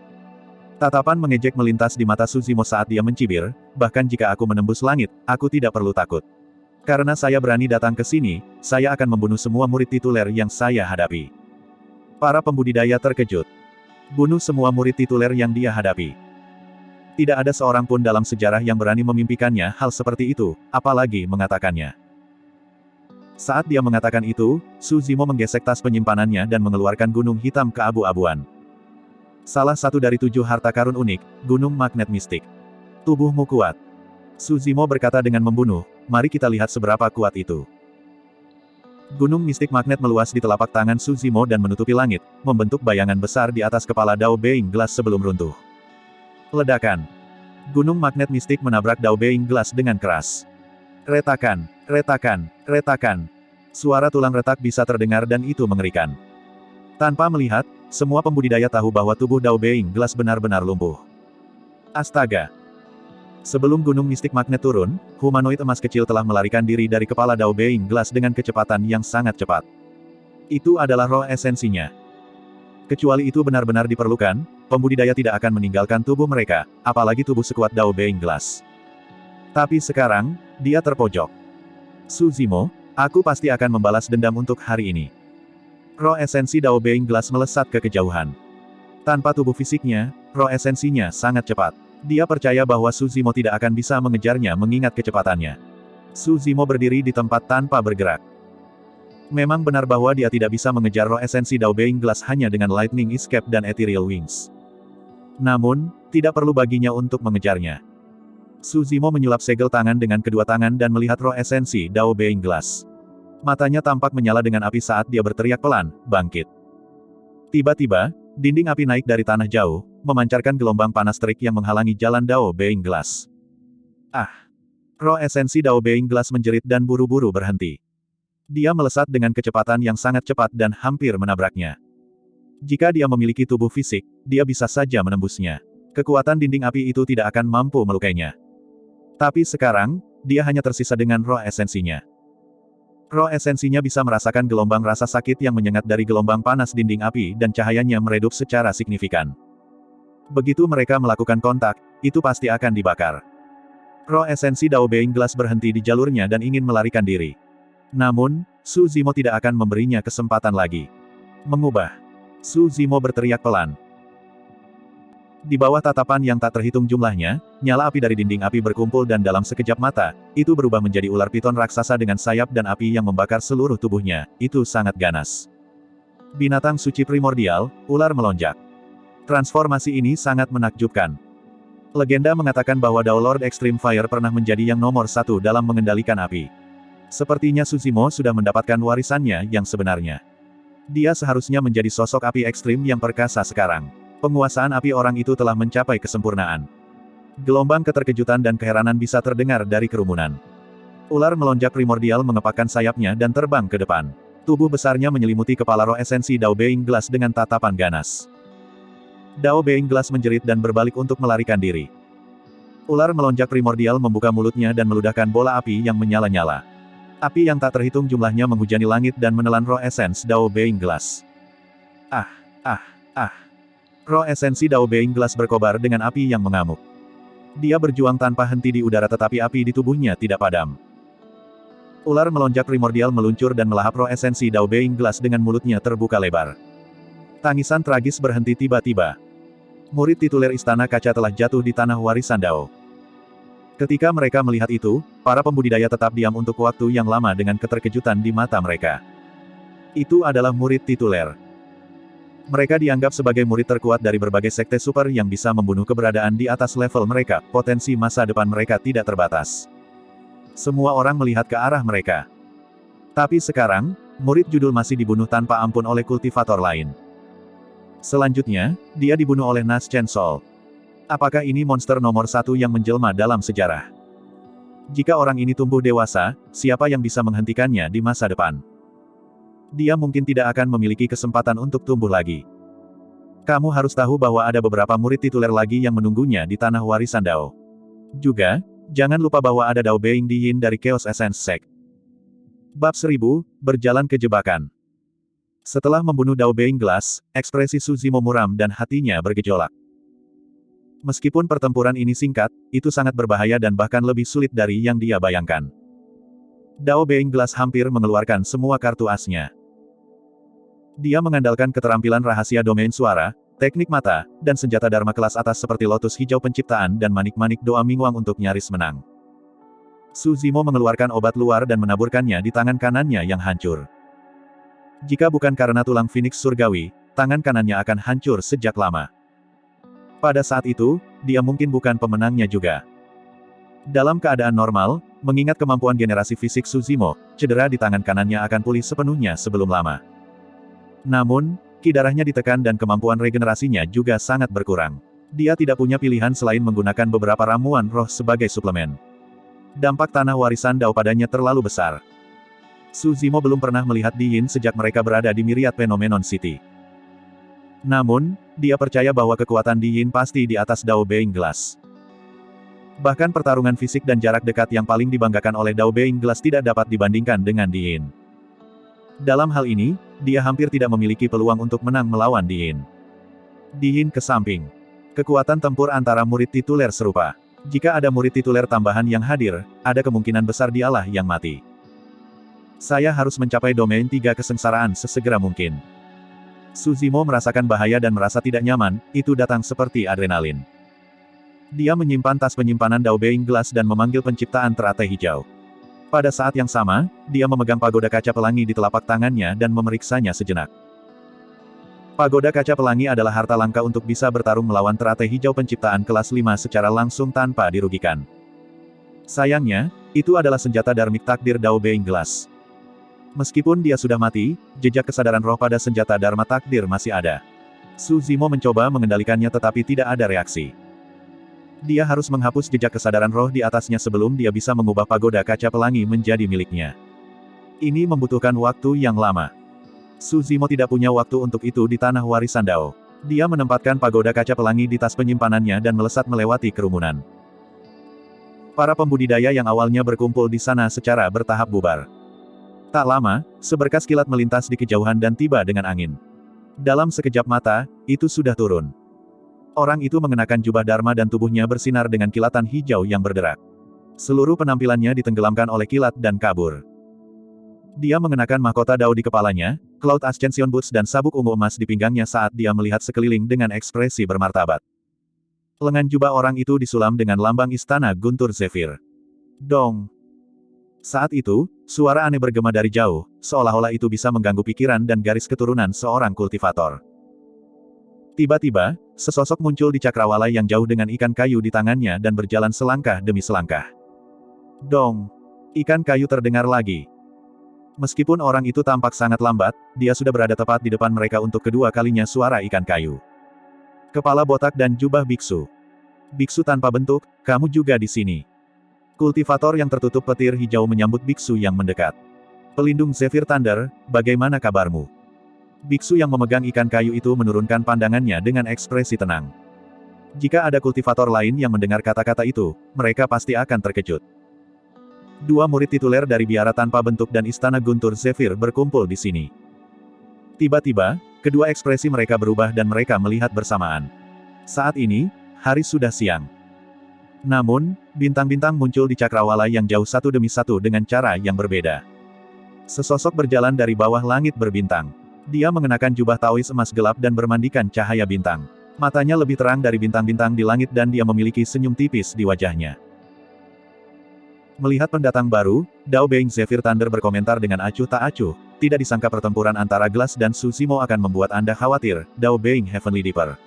Speaker 1: Tatapan mengejek melintas di mata Suzimo saat dia mencibir, bahkan jika aku menembus langit, aku tidak perlu takut. Karena saya berani datang ke sini, saya akan membunuh semua murid tituler yang saya hadapi. Para pembudidaya terkejut. Bunuh semua murid tituler yang dia hadapi. Tidak ada seorang pun dalam sejarah yang berani memimpikannya hal seperti itu, apalagi mengatakannya. Saat dia mengatakan itu, Suzimo menggesek tas penyimpanannya dan mengeluarkan gunung hitam keabu-abuan. Salah satu dari 7 harta karun unik, Gunung Magnet Mistik. Tubuhmu kuat. Suzimo berkata dengan membunuh, mari kita lihat seberapa kuat itu. Gunung mistik magnet meluas di telapak tangan Suzimo dan menutupi langit, membentuk bayangan besar di atas kepala Dao Being Glass sebelum runtuh. Ledakan. Gunung magnet mistik menabrak Dao Being Glass dengan keras. Retakan, retakan, retakan. Suara tulang retak bisa terdengar dan itu mengerikan. Tanpa melihat, semua pembudidaya tahu bahwa tubuh Dao Being Glass benar-benar lumpuh. Astaga! Sebelum gunung mistik magnet turun, humanoid emas kecil telah melarikan diri dari kepala Dao Being Glass dengan kecepatan yang sangat cepat. Itu adalah roh esensinya. Kecuali itu benar-benar diperlukan, pembudidaya tidak akan meninggalkan tubuh mereka, apalagi tubuh sekuat Dao Being Glass. Tapi sekarang, dia terpojok. Su Zimo, aku pasti akan membalas dendam untuk hari ini. Roh esensi Dao Being Glass melesat ke kejauhan. Tanpa tubuh fisiknya, roh esensinya sangat cepat. Dia percaya bahwa Su Zimo tidak akan bisa mengejarnya mengingat kecepatannya. Su Zimo berdiri di tempat tanpa bergerak. Memang benar bahwa dia tidak bisa mengejar roh esensi Dao Being Glass hanya dengan Lightning Escape dan Ethereal Wings. Namun, tidak perlu baginya untuk mengejarnya. Su Zimo menyulap segel tangan dengan kedua tangan dan melihat roh esensi Dao Being Glass. Matanya tampak menyala dengan api saat dia berteriak pelan, bangkit. Tiba-tiba, dinding api naik dari tanah jauh, memancarkan gelombang panas terik yang menghalangi jalan Dao Being Glass. Ah! Roh esensi Dao Being Glass menjerit dan buru-buru berhenti. Dia melesat dengan kecepatan yang sangat cepat dan hampir menabraknya. Jika dia memiliki tubuh fisik, dia bisa saja menembusnya. Kekuatan dinding api itu tidak akan mampu melukainya. Tapi sekarang, dia hanya tersisa dengan roh esensinya. Roh esensinya bisa merasakan gelombang rasa sakit yang menyengat dari gelombang panas dinding api dan cahayanya meredup secara signifikan. Begitu mereka melakukan kontak, itu pasti akan dibakar. Roh esensi Dao Being Glass berhenti di jalurnya dan ingin melarikan diri. Namun, Su Zimo tidak akan memberinya kesempatan lagi. Mengubah. Su Zimo berteriak pelan. Di bawah tatapan yang tak terhitung jumlahnya, nyala api dari dinding api berkumpul dan dalam sekejap mata, itu berubah menjadi ular piton raksasa dengan sayap dan api yang membakar seluruh tubuhnya. Itu sangat ganas. Binatang suci primordial, ular melonjak. Transformasi ini sangat menakjubkan. Legenda mengatakan bahwa Dao Lord Extreme Fire pernah menjadi yang nomor satu dalam mengendalikan api. Sepertinya Su Zimo sudah mendapatkan warisannya yang sebenarnya. Dia seharusnya menjadi sosok api ekstrim yang perkasa sekarang. Penguasaan api orang itu telah mencapai kesempurnaan. Gelombang keterkejutan dan keheranan bisa terdengar dari kerumunan. Ular melonjak primordial mengepakkan sayapnya dan terbang ke depan. Tubuh besarnya menyelimuti kepala roh esensi Dao Being Glass dengan tatapan ganas. Dao Being Glass menjerit dan berbalik untuk melarikan diri. Ular melonjak primordial membuka mulutnya dan meludahkan bola api yang menyala-nyala. Api yang tak terhitung jumlahnya menghujani langit dan menelan roh esens Dao Being Glass. Ah! Ah! Ah! Roh esensi Dao Being Glass berkobar dengan api yang mengamuk. Dia berjuang tanpa henti di udara tetapi api di tubuhnya tidak padam. Ular melonjak primordial meluncur dan melahap roh esensi Dao Being Glass dengan mulutnya terbuka lebar. Tangisan tragis berhenti tiba-tiba. Murid tituler Istana Kaca telah jatuh di tanah warisan Dao. Ketika mereka melihat itu, para pembudidaya tetap diam untuk waktu yang lama dengan keterkejutan di mata mereka. Itu adalah murid tituler. Mereka dianggap sebagai murid terkuat dari berbagai sekte super yang bisa membunuh keberadaan di atas level mereka, potensi masa depan mereka tidak terbatas. Semua orang melihat ke arah mereka. Tapi sekarang, murid judul masih dibunuh tanpa ampun oleh kultivator lain. Selanjutnya, dia dibunuh oleh Nas Chen Sol. Apakah ini monster nomor satu yang menjelma dalam sejarah? Jika orang ini tumbuh dewasa, siapa yang bisa menghentikannya di masa depan? Dia mungkin tidak akan memiliki kesempatan untuk tumbuh lagi. Kamu harus tahu bahwa ada beberapa murid tituler lagi yang menunggunya di tanah warisan Dao. Juga, jangan lupa bahwa ada Dao Being Di Yin dari Chaos Essence Sect. Bab 1000, Berjalan ke Jebakan. Setelah membunuh Dao Being Glass, ekspresi Su Zimo muram dan hatinya bergejolak. Meskipun pertempuran ini singkat, itu sangat berbahaya dan bahkan lebih sulit dari yang dia bayangkan. Dao Being Glass hampir mengeluarkan semua kartu asnya. Dia mengandalkan keterampilan rahasia domain suara, teknik mata, dan senjata Dharma kelas atas seperti lotus hijau penciptaan dan manik-manik doa Mingwang untuk nyaris menang. Su Zimo mengeluarkan obat luar dan menaburkannya di tangan kanannya yang hancur. Jika bukan karena tulang Phoenix surgawi, tangan kanannya akan hancur sejak lama. Pada saat itu, dia mungkin bukan pemenangnya juga. Dalam keadaan normal, mengingat kemampuan generasi fisik Su Zimo, cedera di tangan kanannya akan pulih sepenuhnya sebelum lama. Namun, ki darahnya ditekan dan kemampuan regenerasinya juga sangat berkurang. Dia tidak punya pilihan selain menggunakan beberapa ramuan roh sebagai suplemen. Dampak tanah warisan Dao padanya terlalu besar. Su Zimo belum pernah melihat Di Yin sejak mereka berada di Myriad Phenomenon City. Namun, dia percaya bahwa kekuatan Di Yin pasti di atas Dao Being Glass. Bahkan pertarungan fisik dan jarak dekat yang paling dibanggakan oleh Dao Being Glass tidak dapat dibandingkan dengan Di Yin. Dalam hal ini, dia hampir tidak memiliki peluang untuk menang melawan Di Yin. Di Yin ke samping. Kekuatan tempur antara murid tituler serupa. Jika ada murid tituler tambahan yang hadir, ada kemungkinan besar dialah yang mati. Saya harus mencapai domain 3 kesengsaraan sesegera mungkin. Su Zimo merasakan bahaya dan merasa tidak nyaman, itu datang seperti adrenalin. Dia menyimpan tas penyimpanan Dao Being Glass dan memanggil penciptaan teratai hijau. Pada saat yang sama, dia memegang pagoda kaca pelangi di telapak tangannya dan memeriksanya sejenak. Pagoda kaca pelangi adalah harta langka untuk bisa bertarung melawan teratai hijau penciptaan kelas 5 secara langsung tanpa dirugikan. Sayangnya, itu adalah senjata darmik takdir Dao Being Glass. Meskipun dia sudah mati, jejak kesadaran roh pada senjata Dharma takdir masih ada. Su Zimo mencoba mengendalikannya tetapi tidak ada reaksi. Dia harus menghapus jejak kesadaran roh di atasnya sebelum dia bisa mengubah pagoda kaca pelangi menjadi miliknya. Ini membutuhkan waktu yang lama. Su Zimo tidak punya waktu untuk itu di tanah warisan Dao. Dia menempatkan pagoda kaca pelangi di tas penyimpanannya dan melesat melewati kerumunan. Para pembudidaya yang awalnya berkumpul di sana secara bertahap bubar. Tak lama, seberkas kilat melintas di kejauhan dan tiba dengan angin. Dalam sekejap mata, itu sudah turun. Orang itu mengenakan jubah Dharma dan tubuhnya bersinar dengan kilatan hijau yang berderak. Seluruh penampilannya ditenggelamkan oleh kilat dan kabur. Dia mengenakan mahkota Dao di kepalanya, Cloud Ascension Boots dan sabuk ungu emas di pinggangnya saat dia melihat sekeliling dengan ekspresi bermartabat. Lengan jubah orang itu disulam dengan lambang istana Guntur Zephyr. Dong! Saat itu, suara aneh bergema dari jauh, seolah-olah itu bisa mengganggu pikiran dan garis keturunan seorang kultivator. Tiba-tiba, sesosok muncul di cakrawala yang jauh dengan ikan kayu di tangannya dan berjalan selangkah demi selangkah. Dong! Ikan kayu terdengar lagi. Meskipun orang itu tampak sangat lambat, dia sudah berada tepat di depan mereka untuk kedua kalinya suara ikan kayu. Kepala botak dan jubah biksu. Biksu tanpa bentuk, kamu juga di sini. Kultivator yang tertutup petir hijau menyambut biksu yang mendekat. Pelindung Zephyr Thunder, bagaimana kabarmu? Biksu yang memegang ikan kayu itu menurunkan pandangannya dengan ekspresi tenang. Jika ada kultivator lain yang mendengar kata-kata itu, mereka pasti akan terkejut. Dua murid tituler dari biara tanpa bentuk dan istana Guntur Zephyr berkumpul di sini. Tiba-tiba, kedua ekspresi mereka berubah dan mereka melihat bersamaan. Saat ini, hari sudah siang. Namun, bintang-bintang muncul di cakrawala yang jauh satu demi satu dengan cara yang berbeda. Sesosok berjalan dari bawah langit berbintang. Dia mengenakan jubah Taois emas gelap dan bermandikan cahaya bintang. Matanya lebih terang dari bintang-bintang di langit dan dia memiliki senyum tipis di wajahnya. Melihat pendatang baru, Dao Being Zephyr Thunder berkomentar dengan acuh tak acuh, tidak disangka pertempuran antara Glass dan Su Zimo akan membuat Anda khawatir, Dao Being Heavenly Deeper.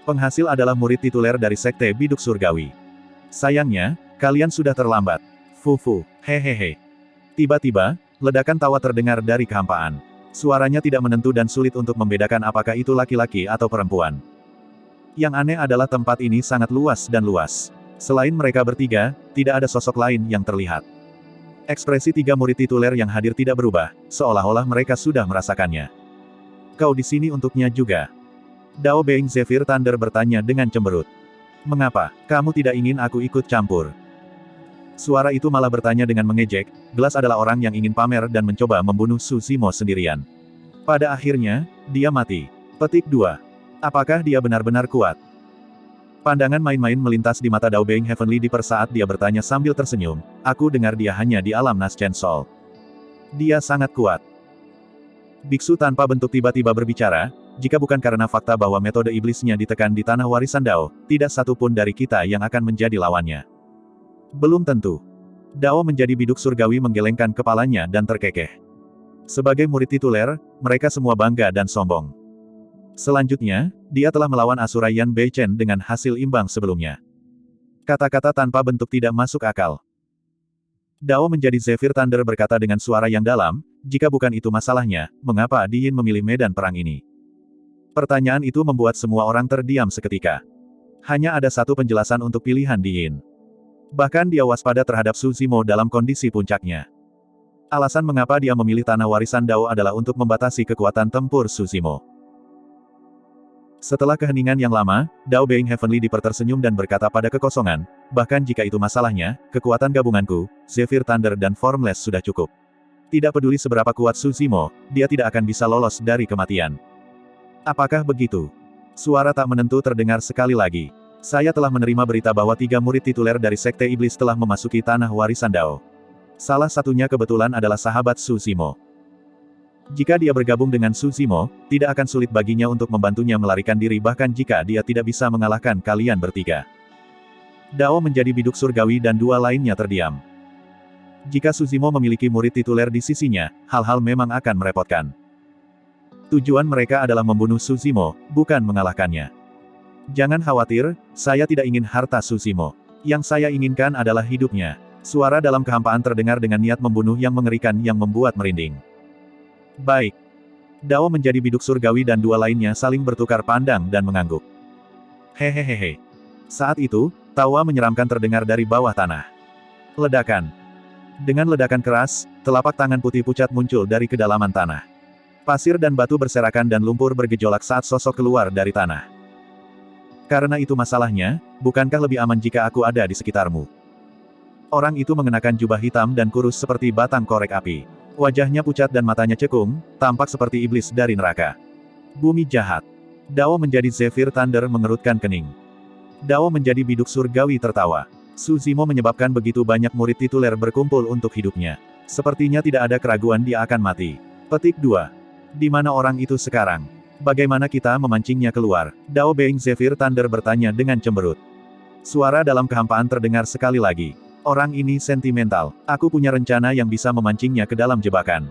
Speaker 1: Penghasil adalah murid tituler dari Sekte Biduk Surgawi. Sayangnya, kalian sudah terlambat. Fufu, hehehe. Tiba-tiba, ledakan tawa terdengar dari kehampaan. Suaranya tidak menentu dan sulit untuk membedakan apakah itu laki-laki atau perempuan. Yang aneh adalah tempat ini sangat luas dan luas. Selain mereka bertiga, tidak ada sosok lain yang terlihat. Ekspresi tiga murid tituler yang hadir tidak berubah, seolah-olah mereka sudah merasakannya. Kau di sini untuknya juga. Dao Being Zephyr Thunder bertanya dengan cemberut. Mengapa, kamu tidak ingin aku ikut campur? Suara itu malah bertanya dengan mengejek, Glass adalah orang yang ingin pamer dan mencoba membunuh Su Zimo sendirian. Pada akhirnya, dia mati. Petik 2. Apakah dia benar-benar kuat? Pandangan main-main melintas di mata Dao Being Heavenly Deeper saat dia bertanya sambil tersenyum, aku dengar dia hanya di alam Naschen Soul. Dia sangat kuat. Biksu tanpa bentuk tiba-tiba berbicara, jika bukan karena fakta bahwa metode iblisnya ditekan di tanah warisan Dao, tidak satu pun dari kita yang akan menjadi lawannya. Belum tentu. Dao menjadi biduk surgawi menggelengkan kepalanya dan terkekeh. Sebagai murid tituler, mereka semua bangga dan sombong. Selanjutnya, dia telah melawan Asura Yan Beichen dengan hasil imbang sebelumnya. Kata-kata tanpa bentuk tidak masuk akal. Dao menjadi Zephyr Thunder berkata dengan suara yang dalam, jika bukan itu masalahnya, mengapa Di Yin memilih medan perang ini? Pertanyaan itu membuat semua orang terdiam seketika. Hanya ada satu penjelasan untuk pilihan Di Yin. Bahkan dia waspada terhadap Su Zimo dalam kondisi puncaknya. Alasan mengapa dia memilih tanah warisan Dao adalah untuk membatasi kekuatan tempur Su Zimo. Setelah keheningan yang lama, Dao Being Heavenly Deeper tersenyum dan berkata pada kekosongan, bahkan jika itu masalahnya, kekuatan gabunganku, Zephyr Thunder dan Formless sudah cukup. Tidak peduli seberapa kuat Su Zimo, dia tidak akan bisa lolos dari kematian. Apakah begitu? Suara tak menentu terdengar sekali lagi. Saya telah menerima berita bahwa 3 murid tituler dari Sekte Iblis telah memasuki tanah warisan Dao. Salah satunya kebetulan adalah sahabat Su Zimo. Jika dia bergabung dengan Su Zimo, tidak akan sulit baginya untuk membantunya melarikan diri bahkan jika dia tidak bisa mengalahkan kalian bertiga. Dao menjadi biduk surgawi dan 2 lainnya terdiam. Jika Su Zimo memiliki murid tituler di sisinya, hal-hal memang akan merepotkan. Tujuan mereka adalah membunuh Su Zimo, bukan mengalahkannya. Jangan khawatir, saya tidak ingin harta Su Zimo. Yang saya inginkan adalah hidupnya. Suara dalam kehampaan terdengar dengan niat membunuh yang mengerikan yang membuat merinding. Baik. Dao menjadi biduk surgawi dan 2 lainnya saling bertukar pandang dan mengangguk. Hehehehe. Saat itu, tawa menyeramkan terdengar dari bawah tanah. Ledakan. Dengan ledakan keras, telapak tangan putih pucat muncul dari kedalaman tanah. Pasir dan batu berserakan dan lumpur bergejolak saat sosok keluar dari tanah. Karena itu masalahnya, bukankah lebih aman jika aku ada di sekitarmu? Orang itu mengenakan jubah hitam dan kurus seperti batang korek api. Wajahnya pucat dan matanya cekung, tampak seperti iblis dari neraka. Bumi jahat. Dao menjadi Zephyr Thunder mengerutkan kening. Dao menjadi biduk surgawi tertawa. Su Zimo menyebabkan begitu banyak murid tituler berkumpul untuk hidupnya. Sepertinya tidak ada keraguan dia akan mati. Petik 2. Di mana orang itu sekarang? Bagaimana kita memancingnya keluar? Dao Being Zephyr Thunder bertanya dengan cemberut. Suara dalam kehampaan terdengar sekali lagi. Orang ini sentimental. Aku punya rencana yang bisa memancingnya ke dalam jebakan.